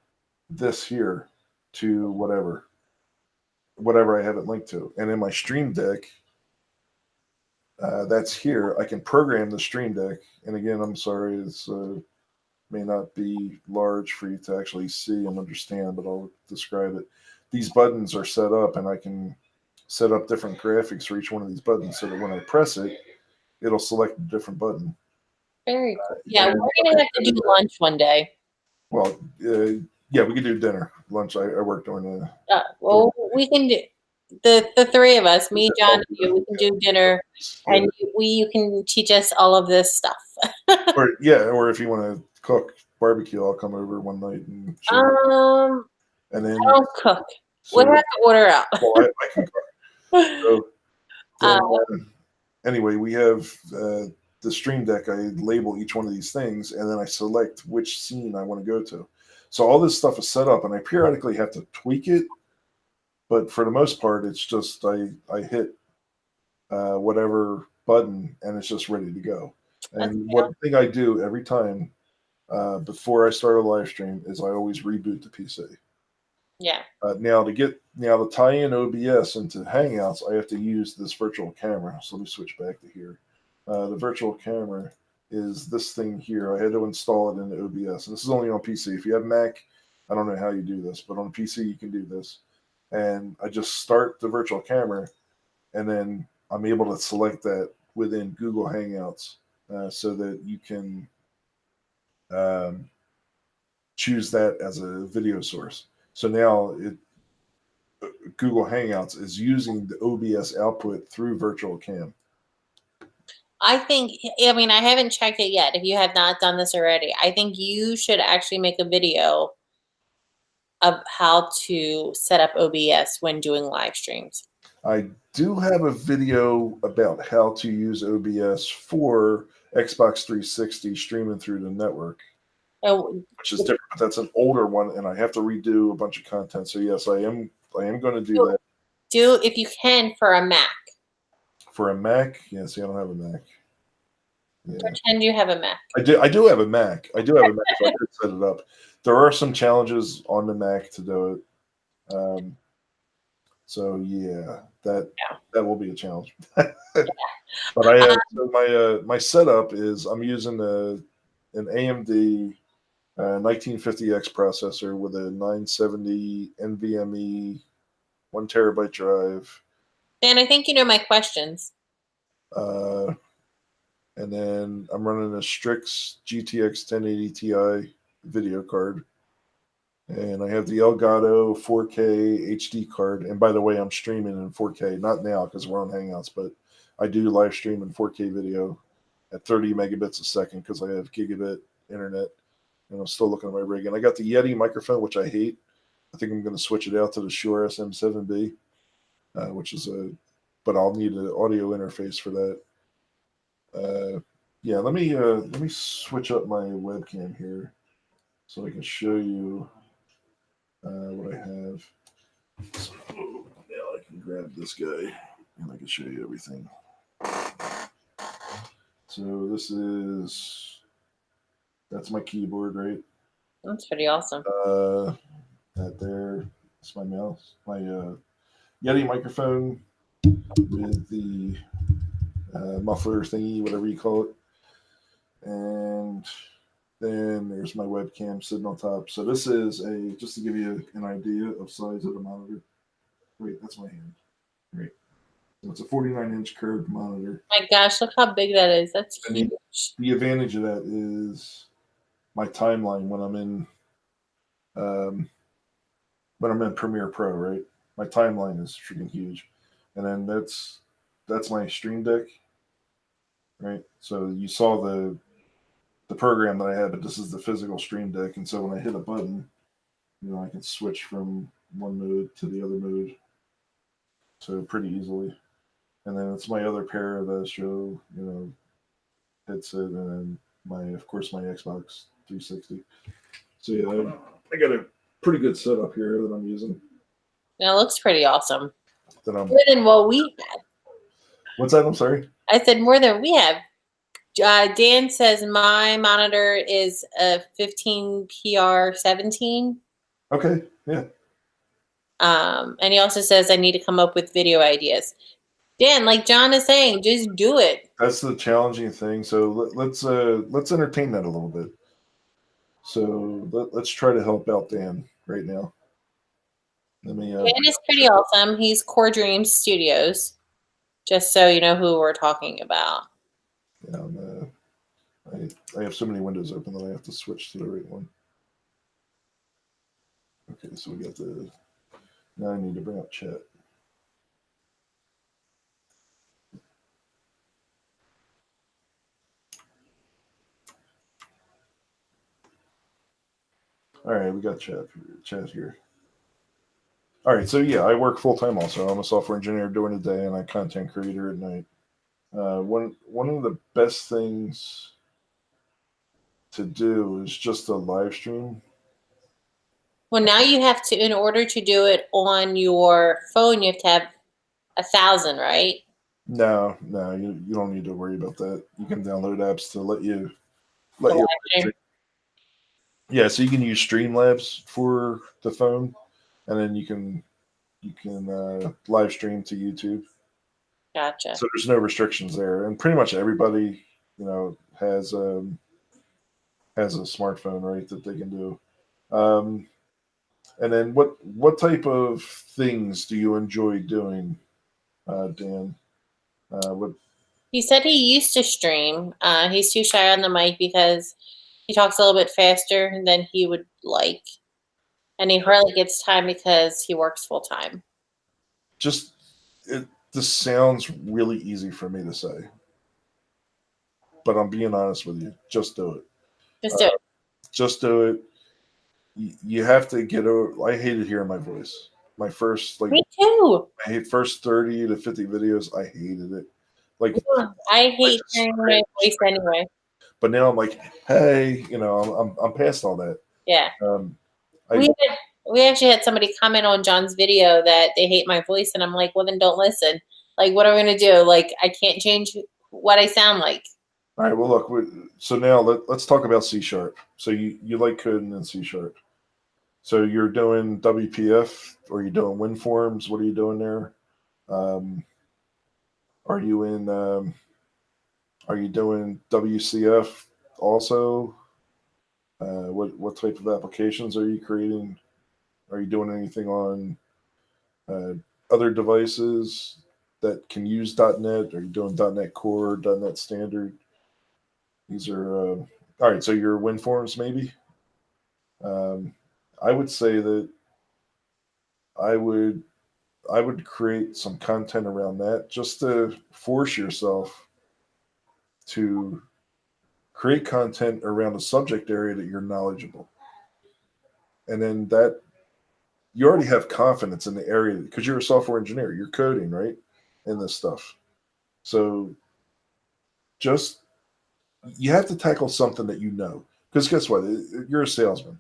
this here to whatever I have it linked to. And in my Stream Deck, that's here. I can program the Stream Deck. And again, I'm sorry, it's may not be large for you to actually see and understand, but I'll describe it. These buttons are set up, and I can set up different graphics for each one of these buttons so that when I press it, it'll select a different button. Very cool. Yeah, we're gonna have to do lunch one day. Well, yeah, we could do dinner, lunch. I work during the. Well, we can do the three of us, me, John, and you. We can do dinner, and you can teach us all of this stuff. or if you want to cook barbecue, I'll come over one night and and then I don't cook. We'll have to order out. Well, I can cook. So then, anyway, we have the Stream Deck. I label each one of these things, and then I select which scene I want to go to. So all this stuff is set up, and I periodically have to tweak it. But for the most part, it's just I hit whatever button, and it's just ready to go. And one thing I do every time before I start a live stream is I always reboot the PC. Yeah. Now to tie in OBS into Hangouts, I have to use this virtual camera. So let me switch back to here. The virtual camera is this thing here. I had to install it into OBS. And this is only on PC. If you have Mac, I don't know how you do this, but on PC you can do this. And I just start the virtual camera, and then I'm able to select that within Google Hangouts so that you can choose that as a video source. So now Google Hangouts is using the OBS output through Virtual Cam. I mean, I haven't checked it yet. If you have not done this already, I think you should actually make a video of how to set up OBS when doing live streams. I do have a video about how to use OBS for Xbox 360 streaming through the network, Oh, which is different. But that's an older one, and I have to redo a bunch of content. So yes, I am going to do that do if you can for a Mac. for a Mac. Yeah, see, I don't have a Mac. Yeah, Pretend you have a Mac. I do. I do have a Mac. I do have a Mac, so I could set it up. There are some challenges on the Mac to do it. So yeah, that will be a challenge. But I so my setup is I'm using an AMD 1950X processor with a 970 NVMe 1 terabyte drive, Dan, I think you know my questions. uh, and then I'm running a Strix GTX 1080 Ti video card, and I have the Elgato 4K HD card. And by the way, I'm streaming in 4K, not now because we're on Hangouts, but I do live stream in 4K video at 30 megabits a second because I have gigabit internet. And I'm still looking at my rig. And I got the Yeti microphone, which I hate. I think I'm going to switch it out to the Shure SM7B, which is but I'll need an audio interface for that. Yeah, let me switch up my webcam here so I can show you what I have. So now I can grab this guy and I can show you everything. So that's my keyboard, right? That's pretty awesome. That there's my mouse, my Yeti microphone with the muffler thingy, whatever you call it, and then there's my webcam sitting on top. So this is just to give you an idea of size of the monitor. Wait, that's my hand. Right. So it's a 49-inch curved monitor. My gosh, look how big that is. That's huge. The advantage of that is my timeline when I'm in Premiere Pro, right? My timeline is freaking huge. And then that's my Stream Deck, right? So you saw the program that I had, but this is the physical Stream Deck. And so when I hit a button, I can switch from one mode to the other mode, so pretty easily. And then it's my other pair of Astro, headset, and then of course, my Xbox 360. So yeah, I got a pretty good setup here that I'm using. It looks pretty awesome. More than what we had. What's that? I'm sorry. I said more than we have. Dan says my monitor is a 15PR17. Okay, yeah. And he also says I need to come up with video ideas. Dan, like John is saying, just do it. That's the challenging thing. So let's entertain that a little bit. So let's try to help out Dan right now. Dan is pretty awesome. He's Core Dreams Studios. Just so you know who we're talking about. Yeah, I have so many windows open that I have to switch to the right one. Okay, so we got now I need to bring up chat. All right, we got chat here. All right, so yeah, I work full time also. I'm a software engineer during the day and I'm a content creator at night. One of the best things to do is just a live stream. Well, now you have to, in order to do it on your phone, you have to have 1,000, right? No, you don't need to worry about that. You can download apps to let you. Yeah, so you can use Streamlabs for the phone, and then you can live stream to YouTube. Gotcha. So there's no restrictions there, and pretty much everybody has a smartphone, right, that they can do. And then what type of things do you enjoy doing, Dan? He said he used to stream. He's too shy on the mic because he talks a little bit faster than he would like. And he hardly gets time because he works full time. This sounds really easy for me to say, but I'm being honest with you. Just do it. Just do it. Just do it. you have to get over. I hated hearing my voice. My first Me too. I hate first 30 to 50 videos. I hated it. Like Yeah, I like hate the hearing my script. voice anyway. But now I'm like, hey, I'm past all that. Yeah. Um, We I had, we actually had somebody comment on John's video that they hate my voice, and I'm like, well, then don't listen. Like, what are we gonna do? Like, I can't change what I sound like. All right. Well, look. So now let's talk about C sharp. So you like coding in C sharp. So you're doing WPF, or you doing WinForms? What are you doing there? Um, are you in? Are you doing WCF also? What type of applications are you creating? Are you doing anything on uh, other devices that can use .NET? Are you doing .NET Core, .NET Standard? These are all right. So your WinForms maybe. Um, I would say that I would I would create some content around that just to force yourself to create content around a subject area that you're knowledgeable, and then that you already have confidence in the area because you're a software engineer. You're coding right in this stuff, so just you have to tackle something that you know. Because guess what? You're a salesman.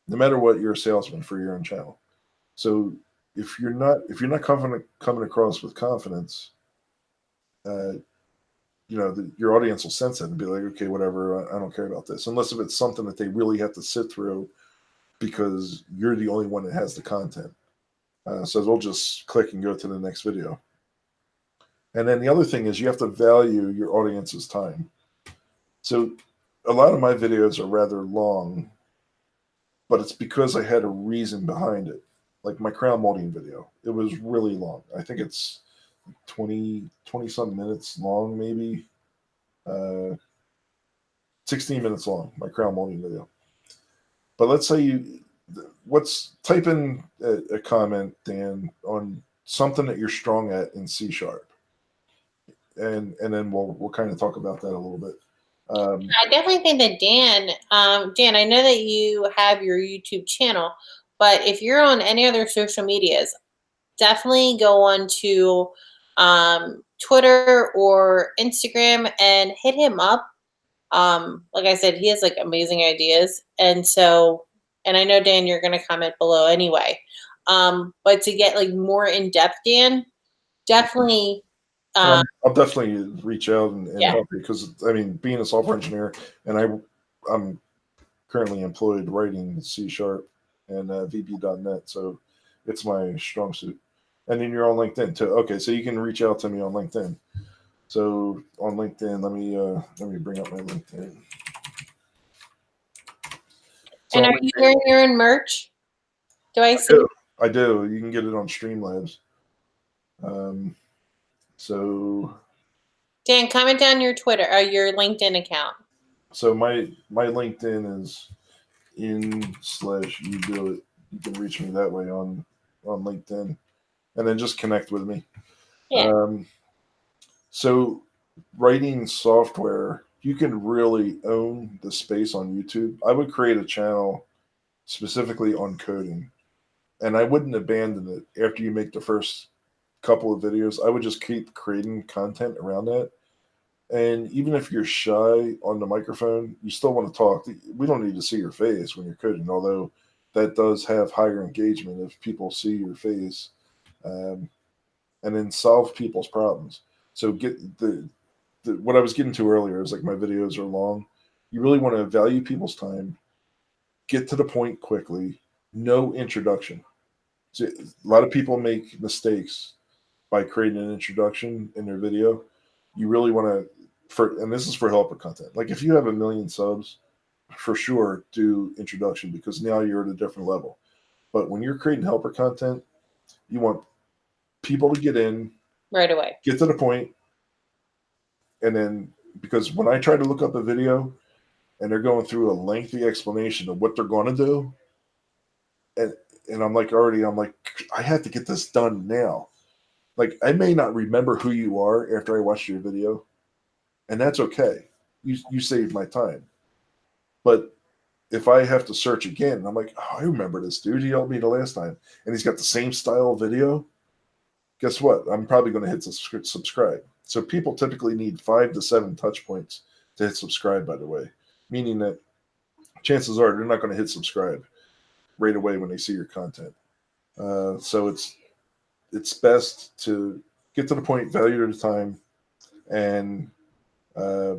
No matter what, you're a salesman for your own channel. So if you're not confident coming across with confidence, uh, your audience will sense it and be like, okay, whatever, I don't care about this, unless if it's something that they really have to sit through because you're the only one that has the content. So they'll just click and go to the next video. And then the other thing is you have to value your audience's time. So a lot of my videos are rather long, but it's because I had a reason behind it. Like my crown molding video, it was really long. I think it's 20 some minutes long, maybe uh, 16 minutes long, my crown molding video. But let's say what's type in a comment, Dan, on something that you're strong at in C sharp, and then we'll kind of talk about that a little bit. I definitely think that Dan, I know that you have your YouTube channel, but if you're on any other social medias, definitely go on to Twitter or Instagram and hit him up. Like I said, he has like amazing ideas, and I know Dan, you're gonna comment below anyway. But to get like more in depth, Dan, definitely, um, I'll definitely reach out and yeah, help you because I mean, being a software engineer, and I'm currently employed writing C sharp and VB.net, so it's my strong suit. And then you're on LinkedIn too. Okay, so you can reach out to me on LinkedIn. So on LinkedIn, let me bring up my LinkedIn. So and on are you LinkedIn, wearing your own merch? Do I I see? do. I do. You can get it on Streamlabs. Um, so Dan, comment down your Twitter or your LinkedIn account. so my LinkedIn is in/you do it. You can reach me that way on LinkedIn, and then just connect with me. Yeah. Um, so writing software, you can really own the space on YouTube. I would create a channel specifically on coding, and I wouldn't abandon it after you make the first couple of videos. I would just keep creating content around that. And even if you're shy on the microphone, you still want to talk. We don't need to see your face when you're coding, although that does have higher engagement if people see your face, um, and then solve people's problems. So get what I was getting to earlier is like my videos are long. You really want to value people's time, get to the point quickly, no introduction. So a lot of people make mistakes by creating an introduction in their video. You really want to, and this is for helper content. Like if you have 1 million subs, for sure do introduction because now you're at a different level. But when you're creating helper content, you want people to get in, Right away. get to the point, and then because when I try to look up a video and they're going through a lengthy explanation of what they're going to do, and I'm like, I have to get this done now. Like I may not remember who you are after I watch your video, and that's okay. You saved my time. But if I have to search again, I'm like, oh, I remember this dude. He helped me the last time, and he's got the same style of video. Guess what? I'm probably going to hit subscribe. So people typically need 5 to 7 touch points to hit subscribe. By the way, meaning that chances are they're not going to hit subscribe right away when they see your content. So it's best to get to the point, value the time, and uh,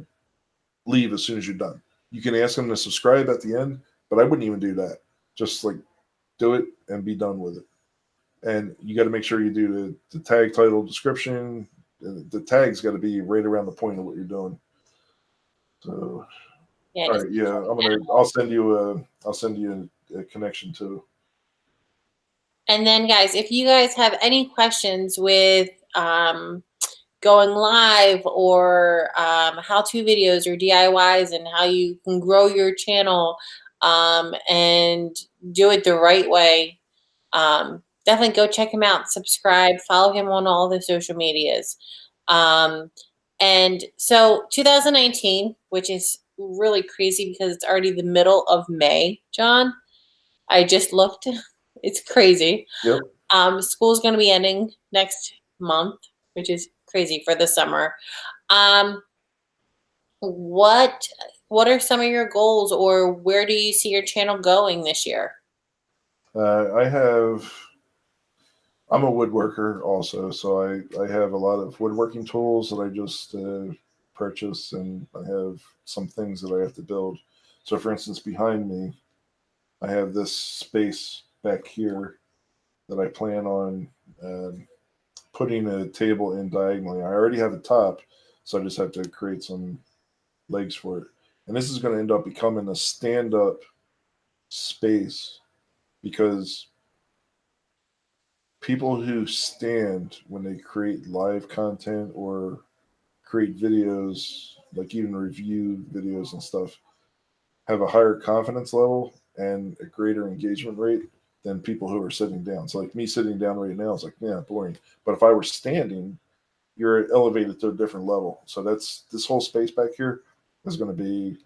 leave as soon as you're done. You can ask them to subscribe at the end, but I wouldn't even do that. Just like do it and be done with it. And you got to make sure you do the tag, title, description. The tag's got to be right around the point of what you're doing. So, Yeah, all just right, yeah, I'll send you a connection to. and then guys, if you guys have any questions with going live or how-to videos or DIYs and how you can grow your channel and do it the right way, definitely go check him out, subscribe, follow him on all the social medias. And so 2019, which is really crazy because it's already the middle of May, John. I just looked. It's crazy. Yep. School's going to be ending next month, which is crazy for the summer. What are some of your goals, or where do you see your channel going this year? I'm a woodworker also, so I have a lot of woodworking tools that I just purchase, and I have some things that I have to build. So, for instance, behind me, I have this space back here that I plan on putting a table in diagonally. I already have a top, so I just have to create some legs for it. And this is going to end up becoming a stand up space because people who stand when they create live content or create videos, like even review videos and stuff, have a higher confidence level and a greater engagement rate than people who are sitting down. So, like me sitting down right now is like, yeah, boring. But if I were standing, you're elevated to a different level. So that's this whole space back here is going to be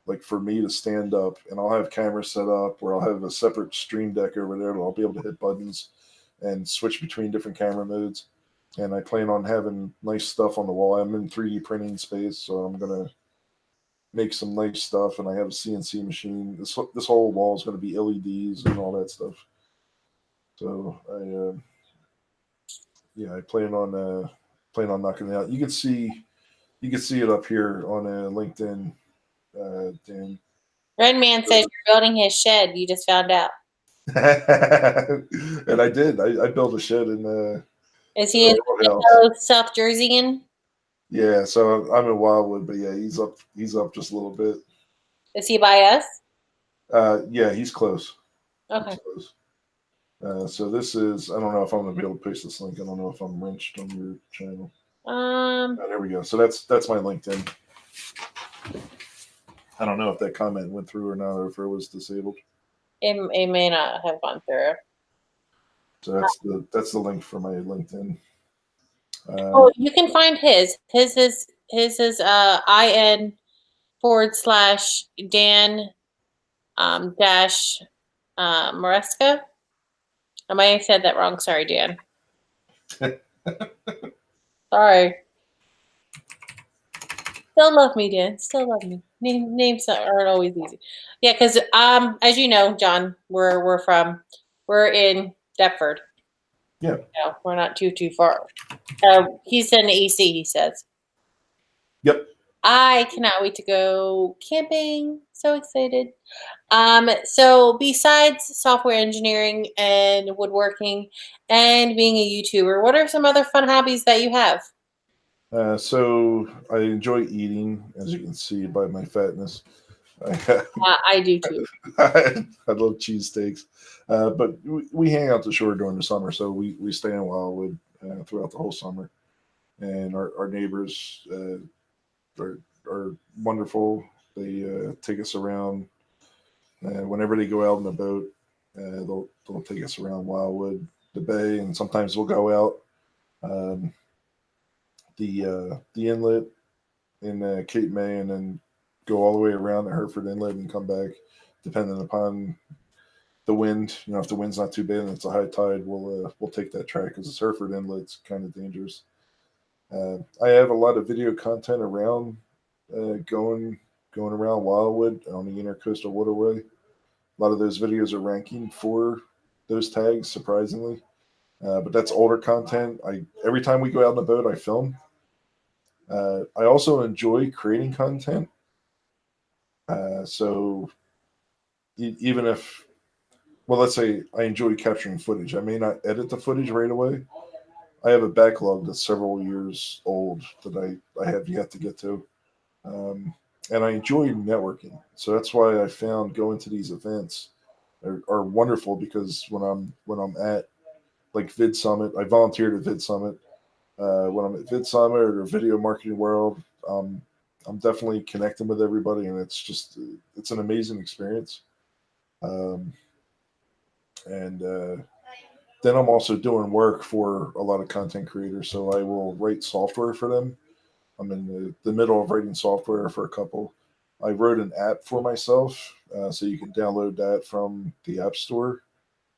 like for me to stand up, and I'll have cameras set up where I'll have a separate stream deck over there that I'll be able to hit buttons and switch between different camera modes. And I plan on having nice stuff on the wall. I'm in 3D printing space, so I'm gonna make some nice stuff. And I have a CNC machine. This whole wall is going to be LEDs and all that stuff. So I plan on knocking it out. You can see it up here on LinkedIn, Dan. Red Man says you're building his shed. You just found out. And I did. I built a shed in Is the he in house. South Jersey? Yeah, so I'm in Wildwood, but yeah, he's up. He's up just a little bit. Is he by us? Yeah, he's close. Okay. He's close. So this is. I don't know if I'm gonna be able to paste this link. I don't know if I'm wrenched on your channel. There we go. So that's my LinkedIn. I don't know if that comment went through or not, or if it was disabled. It may not have gone through. So that's the link for my LinkedIn. You can find his. His is IN / Dan dash Maresca. I might have said that wrong. Sorry, Dan. Sorry. Still love me, Dan. Still love me. Names aren't always easy. Yeah, because as you know, John, we're in Deptford. Yeah. No, we're not too far. He's in the AC. He says. Yep. I cannot wait to go camping. So excited. So besides software engineering and woodworking and being a YouTuber, what are some other fun hobbies that you have? So I enjoy eating, as you can see by my fatness. I do too. I love cheesesteaks, but we hang out the shore during the summer, so we stay in Wildwood throughout the whole summer. And our neighbors are wonderful. They take us around whenever they go out in the boat. They'll take us around Wildwood, the bay, and sometimes we'll go out um, the inlet in Cape May, and then go all the way around the Hereford Inlet and come back. depending upon the wind. You know, if the wind's not too bad and it's a high tide, we'll take that track because the Hereford Inlet's kind of dangerous. I have a lot of video content around going around Wildwood on the Intercoastal Waterway. A lot of those videos are ranking for those tags, surprisingly. But that's older content. I every time we go out on the boat, I film. I also enjoy creating content. So even if, well, let's say I enjoy capturing footage, I may not edit the footage right away. I have a backlog that's several years old that I have yet to get to. Um, and I enjoy networking. So that's why I found going to these events are wonderful because when I'm at like Vid Summit, I volunteered at Vid Summit. When I'm at Vid Summit or Video Marketing World, I'm definitely connecting with everybody, and it's an amazing experience. Um, and then I'm also doing work for a lot of content creators, so I will write software for them. I'm in the middle of writing software for a couple. I wrote an app for myself, so you can download that from the App Store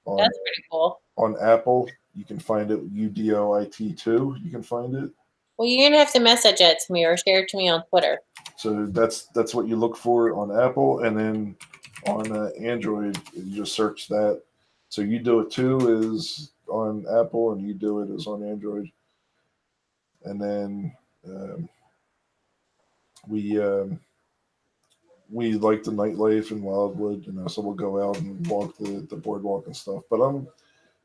on That's pretty cool. on Apple. You can find it UDOIT2. You can find it. Well, you're gonna have to message it to me or share it to me on Twitter. So that's what you look for on Apple, and then on Android, you just search that. So you do it too is on Apple, and you do it is on Android. And then um, we we like the nightlife in Wildwood, so we'll go out and walk the boardwalk and stuff. But I'm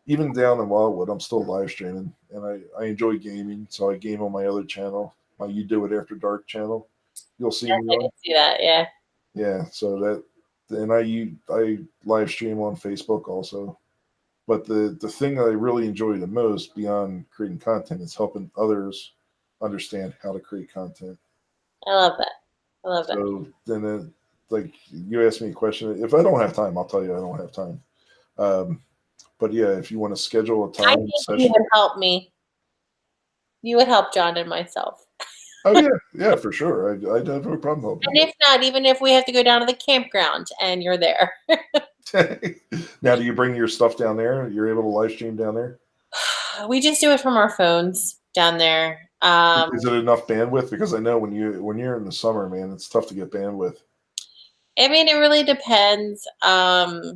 even down in Wildwood, I'm still live streaming, and I enjoy gaming, so I game on my other channel, my You Do It After Dark channel. You'll see Yes, me I on. can see that. Yeah. Yeah, so and I live stream on Facebook also. But the thing that I really enjoy the most beyond creating content is helping others understand how to create content. I love that. I love that. So then, like you asked me a question. If I don't have time, I'll tell you I don't have time. Um, but yeah, if you want to schedule a I time think you session. would help me. You would help John and myself. Oh yeah, yeah, for sure. I'd have no problem helping And if not, even if we have to go down to the campground and you're there. you. Now, do you bring your stuff down there? You're able to live stream down there? We just do it from our phones down there. Is it enough bandwidth? Because I know when you're in the summer, man, it's tough to get bandwidth. I mean, it really depends. I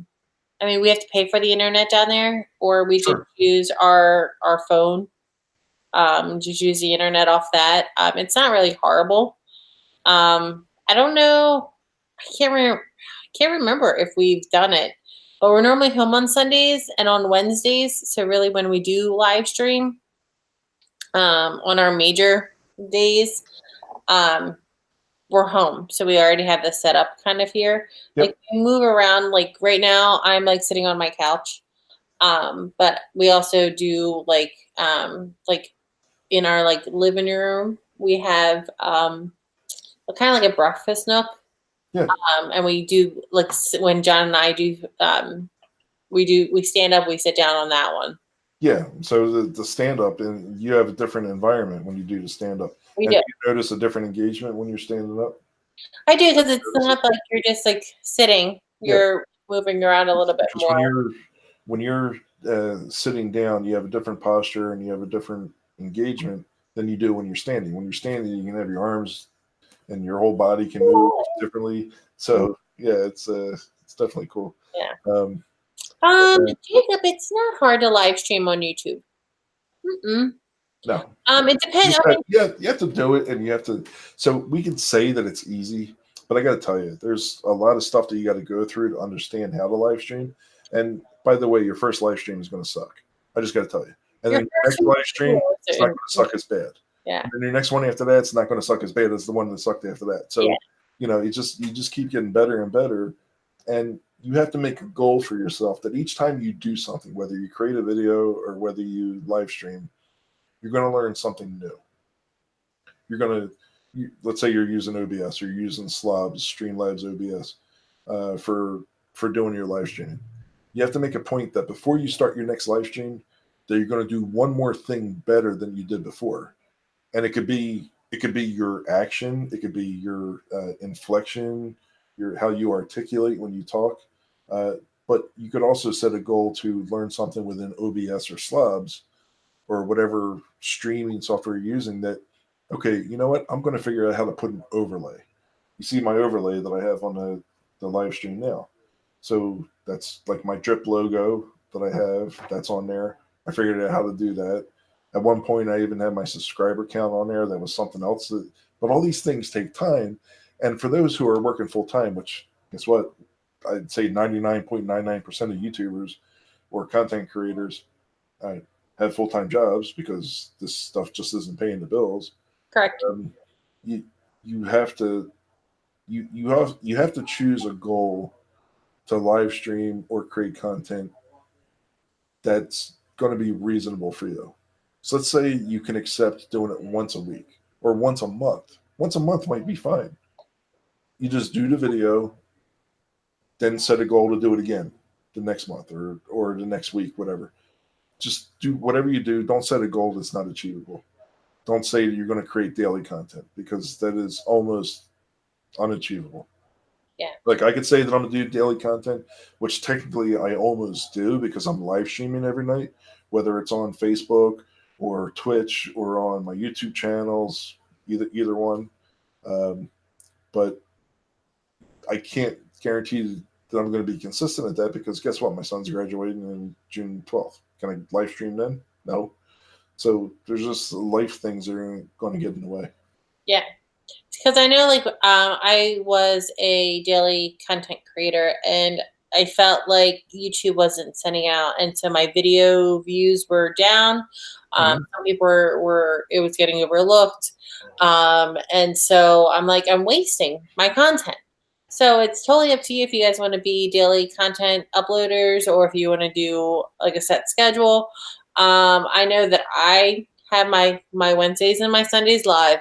mean, we have to pay for the internet down there, or we just Sure. use our phone. Just use the internet off that. It's not really horrible. I don't know. I can't remember if we've done it, but we're normally home on Sundays and on Wednesdays. So really, when we do live stream on our major days, um, we're home. So we already have this set up kind of here. Yep. Like we move around. Like right now, I'm like sitting on my couch. But we also do like in our like living room, we have kind of like a breakfast nook. Yeah. And we do like when John and I do, we stand up, we sit down on that one. Yeah. So the stand up, and you have a different environment when you do the stand up. We And do. you notice a different engagement when you're standing up? I do because it's not like you're just like sitting. Yeah. You're moving around a little bit Because more. when you're sitting down, you have a different posture and you have a different engagement than you do when you're standing. When you're standing, you can have your arms and your whole body can move differently. So yeah, it's definitely cool. Yeah. Um, Jacob, it's not hard to live stream on YouTube. Mm-mm. no, It depends. I mean, you have to do it, and you have to. So we can say that it's easy, but I got to tell you, there's a lot of stuff that you got to go through to understand how to live stream. And by the way, your first live stream is going to suck. I just got to tell you. And your then your next first live stream, it's not going to one- suck as bad. yeah. And then your next one after that, it's not going to suck as bad as the one that sucked after that. So, Yeah. you just keep getting better and better, and you have to make a goal for yourself that each time you do something, whether you create a video or whether you live stream, you're going to learn something new. You're going to, let's say you're using OBS or you're using Slobs, Streamlabs OBS for doing your live streaming. You have to make a point that before you start your next live stream, that you're going to do one more thing better than you did before, and it could be your action, it could be your inflection, how you articulate when you talk. Uh, but you could also set a goal to learn something within OBS or Slubs or whatever streaming software you're using. That, okay, you know what? I'm going to figure out how to put an overlay. You see my overlay that I have on the live stream now. So that's like my drip logo that I have. That's on there. I figured out how to do that. At one point, I even had my subscriber count on there. That was something else. But all these things take time. And for those who are working full time, which guess what? I'd say 99.99% of YouTubers or content creators uh, have full time jobs because this stuff just isn't paying the bills. Correct. You you have to you have to choose a goal to live stream or create content that's going to be reasonable for you. So let's say you can accept doing it once a week or once a month. Once a month might be fine. You just do the video, then set a goal to do it again the next month or the next week, whatever. Just do whatever you do. Don't set a goal that's not achievable. Don't say that you're going to create daily content because that is almost unachievable. Yeah. Like I could say that I'm gonna do daily content, which technically I almost do because I'm live streaming every night, whether it's on Facebook or Twitch or on my YouTube channels, either one. Um, but I can't guarantee that I'm going to be consistent at that because guess what? My son's graduating in June 12th. Can I live stream then? No. So there's just life things that are going to get in the way. Yeah. Because I know, like, I was a daily content creator, and I felt like YouTube wasn't sending out, and so my video views were down. Some people were it was getting overlooked, and so I'm like, I'm wasting my content. So it's totally up to you if you guys want to be daily content uploaders or if you want to do like a set schedule. I know that I have my Wednesdays and my Sundays live.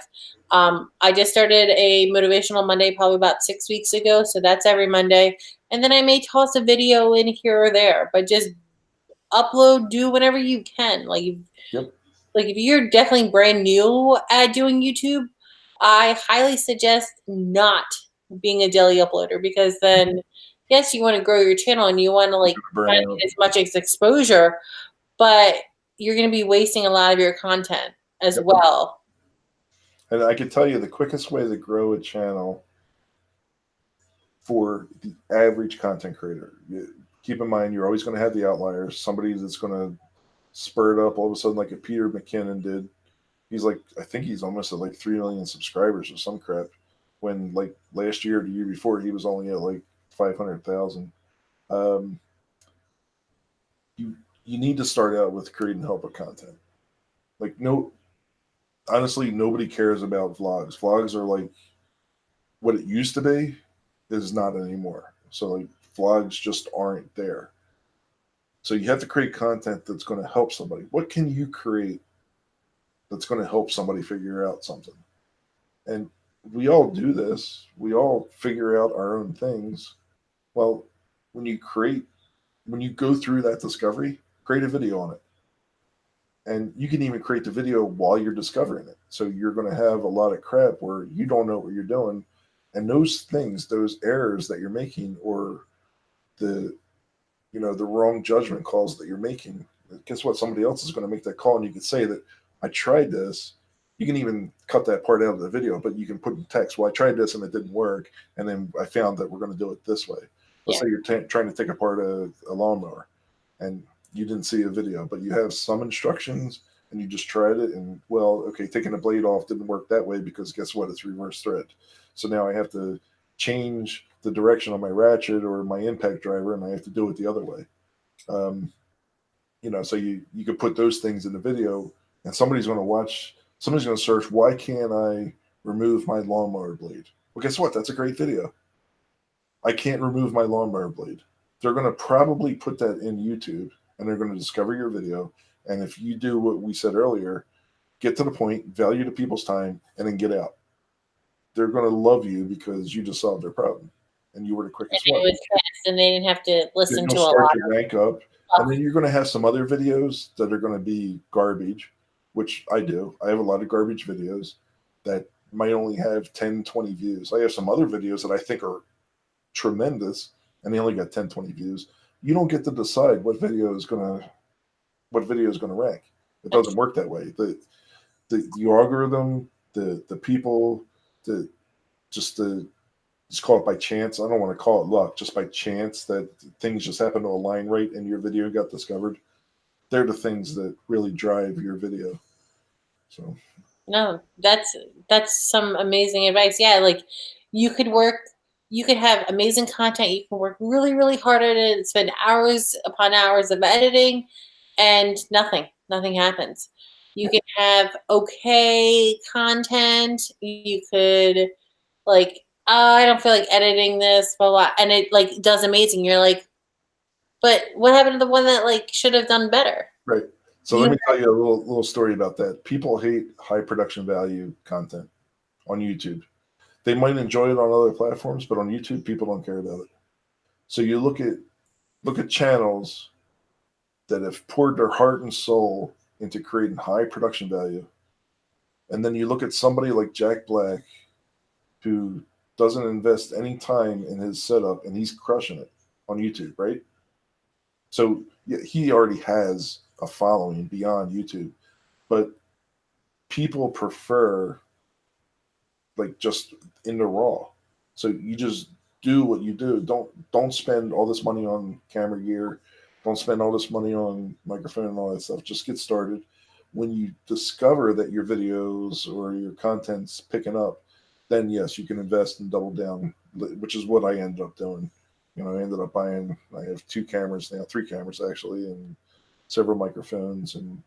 I just started a motivational Monday probably about 6 weeks ago, so that's every Monday. And then I may toss a video in here or there, but just upload, do whenever you can. Yep. Like if you're definitely brand new at doing YouTube, I highly suggest not being a daily uploader because then, yes, you want to grow your channel and you want to like try to get as much as exposure, but you're going to be wasting a lot of your content as Yep. well. And I can tell you the quickest way to grow a channel for the average content creator. Keep in mind, you're always going to have the outliers. Somebody that's going to spur it up all of a sudden, like a Peter McKinnon did. He's like, I think he's almost at like 3 million subscribers or some crap. When like last year or the year before, he was only at like 500,000. Um, you need to start out with creating helper content. Like honestly, nobody cares about vlogs. Vlogs are like what it used to be is not anymore. So like vlogs just aren't there. So you have to create content that's going to help somebody. What can you create that's going to help somebody figure out something? And we all do this. We all figure out our own things. Well, when you go through that discovery, create a video on it. And you can even create the video while you're discovering it. So you're going to have a lot of crap where you don't know what you're doing. And those things, those errors that you're making, or the the wrong judgment calls that you're making, guess what? Somebody else is going to make that call, and you can say that I tried this. You can even cut that part out of the video, but you can put in text, well, I tried this and it didn't work, and then I found that we're going to do it this way. Let's say you're trying to take apart a lawnmower, and you didn't see a video, but you have some instructions, and you just tried it, and well, okay, taking the blade off didn't work that way because guess what? It's reverse thread. So now I have to change the direction of my ratchet or my impact driver, and I have to do it the other way. So you could put those things in the video, and somebody's going to search, why can't I remove my lawnmower blade? Well, guess what? That's a great video. I can't remove my lawnmower blade. They're going to probably put that in YouTube, and they're going to discover your video. And if you do what we said earlier, get to the point, value the people's time, and then get out. They're going to love you because you just solved their problem, and you were the quickest one. It was fast, and they didn't have to listen to a start lot. to rank up, and then you're going to have some other videos that are going to be garbage, which I do. I have a lot of garbage videos that might only have 10, 20 views. I have some other videos that I think are tremendous and they only got 10, 20 views, you don't get to decide what video is gonna rank. It doesn't work that way. The algorithm, the people, the just the just call it by chance. I don't want to call it luck, just by chance that things just happen to align right and your video got discovered. They're the things that really drive your video. So No, that's some amazing advice. Yeah, like you could have amazing content. You can work really, really hard at it, spend hours upon hours of editing, and nothing happens. You can have okay content. You could like, I don't feel like editing this, blah blah, and it like does amazing. You're like, but what happened to the one that like should have done better? right. So let me tell you a little story about that. People hate high production value content on YouTube. They might enjoy it on other platforms, but on YouTube, people don't care about it. So you look at channels that have poured their heart and soul into creating high production value, and then you look at somebody like Jack Black, who doesn't invest any time in his setup, and he's crushing it on YouTube, right? So yeah, he already has a following beyond YouTube, but people prefer like just in the raw. So you just do what you do. Don't spend all this money on camera gear. Don't spend all this money on microphone and all that stuff. Just get started. When you discover that your videos or your content's picking up, then yes, you can invest and double down, which is what I ended up doing. You know, I ended up buying. I have 2 cameras now, 3 cameras actually, and several microphones, and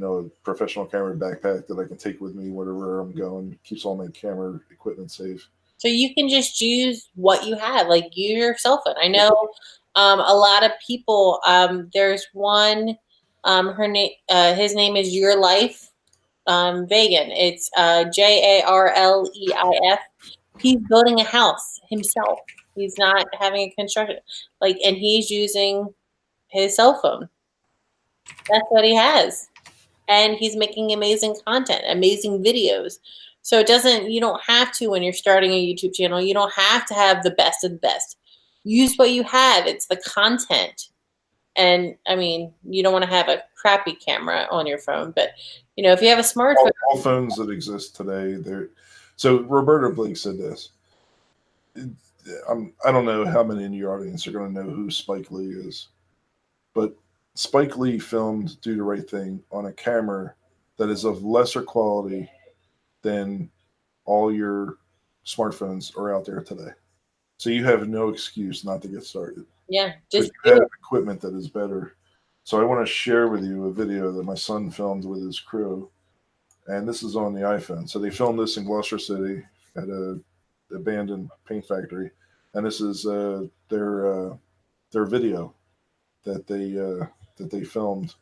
a professional camera backpack that I can take with me wherever I'm going. Keeps all my camera equipment safe. So you can just use what you have, like your cell phone. I know a lot of people. There's one. His name is Your Life Vegan. It's Jarleif. He's building a house himself. He's not having a construction and he's using his cell phone. That's what he has, and he's making amazing content, amazing videos. So you don't have to, when you're starting a YouTube channel, you don't have to have the best of the best. Use what you have. It's the content. And I mean, you don't want to have a crappy camera on your phone, but if you have a smartphone. All phones that exist today, they're. So Roberta Blake said this. I don't know how many in your audience are going to know who Spike Lee is, but Spike Lee filmed Do the Right Thing on a camera that is of lesser quality than all your smartphones are out there today. So you have no excuse not to get started. Yeah, just you have equipment that is better. So I want to share with you a video that my son filmed with his crew, and this is on the iPhone. So they filmed this in Gloucester City at a abandoned paint factory, and this is their video that they filmed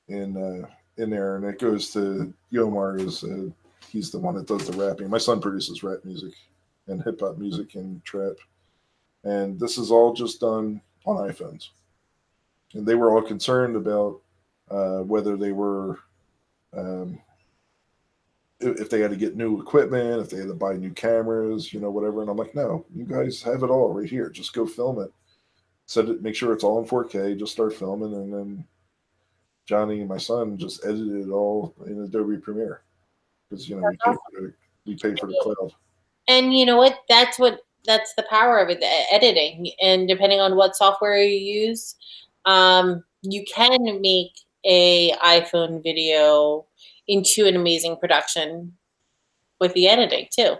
in there, and it goes to Yomar. He's the one that does the rapping. My son produces rap music and hip hop music and trap, and this is all just done on iPhones. And they were all concerned about whether they were if they had to get new equipment, if they had to buy new cameras, whatever. And I'm like, no, you guys have it all right here. Just go film it. Set it, make sure it's all in 4K. Just start filming, and then Johnny and my son just edited it all in Adobe Premiere because we pay for the cloud. And you know what? That's the power of it, the editing. And depending on what software you use, you can make a iPhone video into an amazing production with the editing too.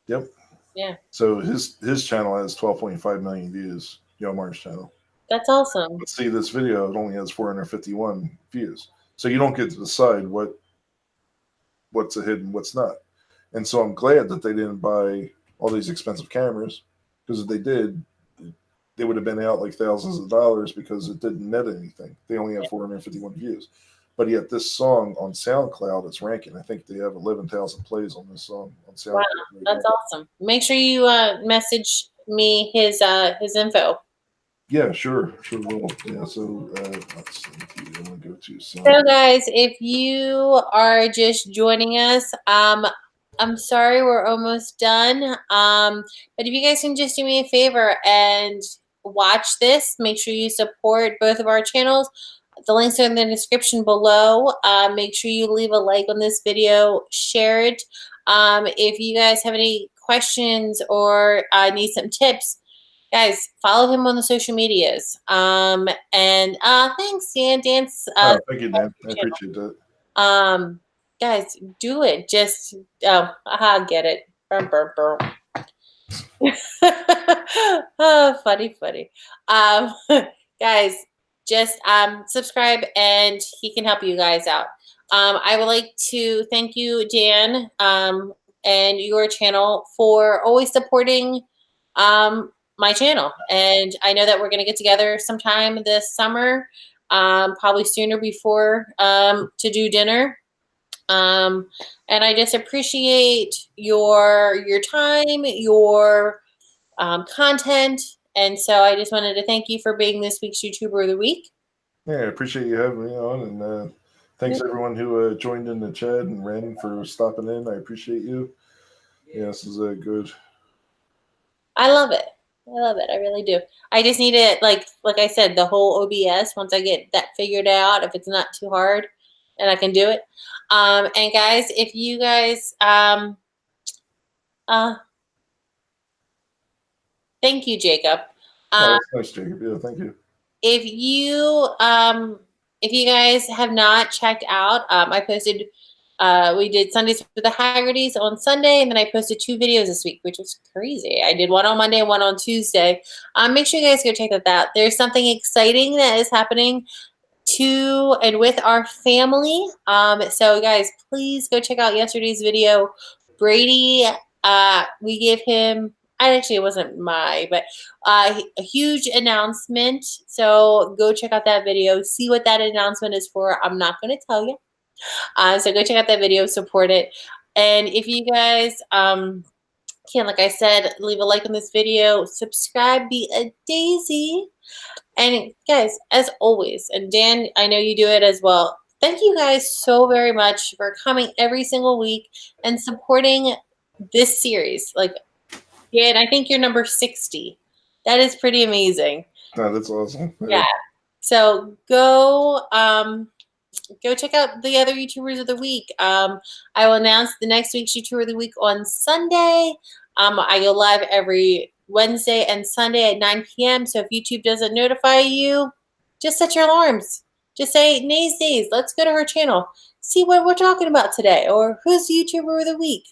Yep. Yeah. So his channel has 12.5 million views. Yomar's channel. That's awesome. Let's see, this video, it only has 451 views. So you don't get to decide what's a hit and what's not. And so I'm glad that they didn't buy all these expensive cameras, because if they did, they would have been out like thousands of dollars because it didn't net anything. They only have 451 views. But yet this song on SoundCloud is ranking. I think they have 11,000 plays on this song on SoundCloud. Wow, that's awesome. Make sure you message me his info. Yeah, sure will. Yeah, so let's see. I'm gonna go to So guys, if you are just joining us, I'm sorry we're almost done. But if you guys can just do me a favor and watch this, make sure you support both of our channels. The links are in the description below. Make sure you leave a like on this video, share it. If you guys have any questions or need some tips, guys, follow him on the social medias. And thanks, Dan. Dan's Oh, thank you, Dan. I appreciate that. um, guys, do it. Just get it. Burr, burr, burr. Oh, funny, funny. Um, guys, just subscribe and he can help you guys out. I would like to thank you, Dan, and your channel for always supporting my channel. And I know that we're gonna get together sometime this summer, probably sooner before to do dinner. And I just appreciate your time, your content. And so I just wanted to thank you for being this week's YouTuber of the Week. Yeah, I appreciate you having me on, and thanks everyone who joined in the chat, and Ren for stopping in. I appreciate you. Yeah, this is good. I love it. I love it. I really do. I just need it, like I said, the whole OBS. Once I get that figured out, if it's not too hard, and I can do it. And guys, if you guys, thank you, Jacob. Oh, that's nice, Jacob. Yeah, thank you. If you guys have not checked out, I posted. We did Sundays with the Hagertys on Sunday, and then I posted 2 videos this week, which was crazy. I did one on Monday and one on Tuesday. Make sure you guys go check that out. There's something exciting that is happening to and with our family. So guys, please go check out yesterday's video. Brady, we gave him, it wasn't but a huge announcement. So go check out that video, see what that announcement is for. I'm not going to tell you. So go check out that video, support it. And if you guys can, like I said, leave a like on this video, subscribe, be a daisy. And guys, as always, and Dan, I know you do it as well. Thank you guys so very much for coming every single week and supporting this series. Like, Dan, I think you're number 60. That is pretty amazing. Oh, that's awesome. Yeah. So go check out the other YouTubers of the week. I will announce the next week's YouTuber of the week on Sunday. I go live every Wednesday and Sunday at 9 p.m. So if YouTube doesn't notify you, just set your alarms. Just say, Nays Days, let's go to her channel. See what we're talking about today, or who's the YouTuber of the week.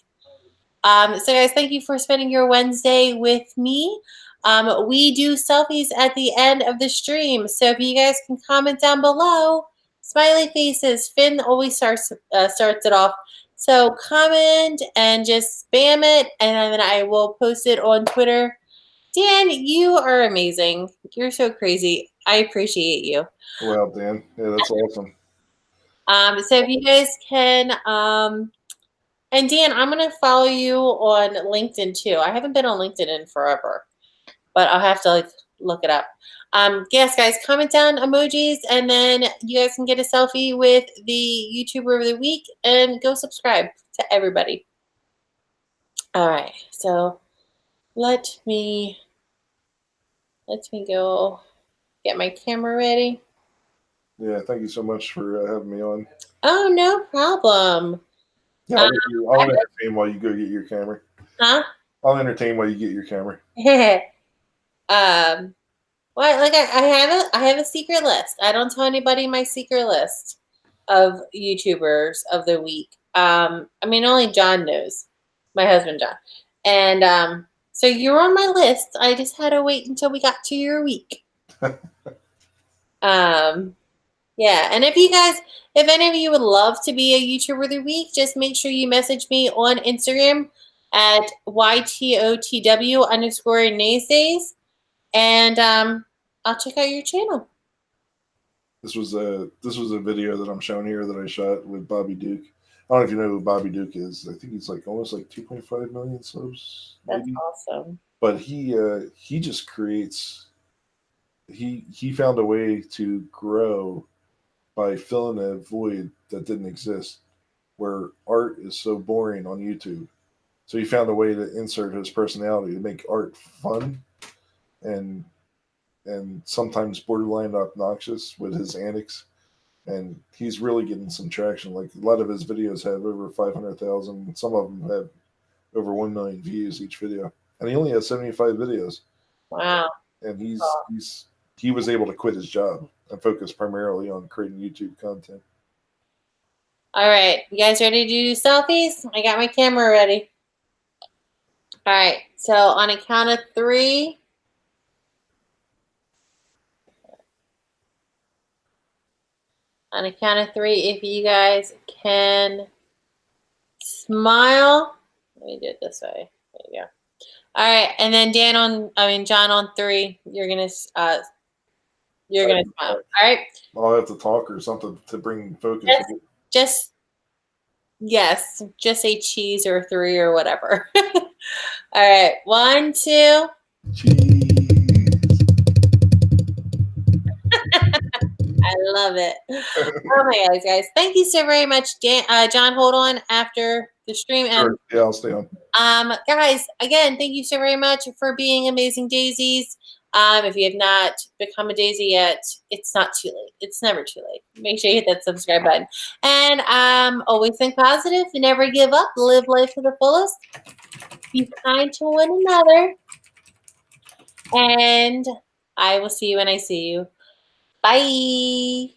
So guys, thank you for spending your Wednesday with me. We do selfies at the end of the stream. So if you guys can comment down below, smiley faces. Finn always starts it off. So comment and just spam it, and then I will post it on Twitter. Dan, you are amazing. You're so crazy. I appreciate you. Wow, Dan. Yeah, that's awesome. So if you guys can, and Dan, I'm going to follow you on LinkedIn too. I haven't been on LinkedIn in forever, but I'll have to look it up. Yes, guys, comment down emojis, and then you guys can get a selfie with the YouTuber of the week, and go subscribe to everybody. All right, so let me go get my camera ready. Yeah, thank you so much for having me on. Oh, no problem. Yeah, I'll entertain while you go get your camera. Huh? I'll entertain while you get your camera. Well, like I have a secret list. I don't tell anybody my secret list of YouTubers of the week. I mean, only John knows, my husband John. And so you're on my list. I just had to wait until we got to your week. Yeah, and if any of you would love to be a YouTuber of the week, just make sure you message me on Instagram at YTOTW_Naysdays, and I'll check out your channel. This was a video that I'm showing here that I shot with Bobby Duke. I don't know if you know who Bobby Duke is. I think he's almost 2.5 million subs. Maybe. That's awesome. But he just creates. He found a way to grow by filling a void that didn't exist, where art is so boring on YouTube. So he found a way to insert his personality to make art fun and sometimes borderline obnoxious with his antics. And he's really getting some traction. Like a lot of his videos have over 500,000. Some of them have over 1 million views each video, and he only has 75 videos. Wow. And he was able to quit his job and focus primarily on creating YouTube content. All right, you guys ready to do selfies? I got my camera ready. All right, so on a count of 3. On a count of 3, if you guys can smile. Let me do it this way. There you go. All right, and then John on 3. You're gonna smile. All right. I'll have to talk or something to bring focus. Just say cheese or 3 or whatever. All right, 1, 2. Cheese. I love it. Oh my gosh, guys. Thank you so very much, John. Hold on after the stream ends. Sure. Yeah, I'll stay on. Guys, again, thank you so very much for being amazing daisies. If you have not become a daisy yet, it's not too late. It's never too late. Make sure you hit that subscribe button. And always think positive. Never give up. Live life to the fullest. Be kind to one another. And I will see you when I see you. Bye.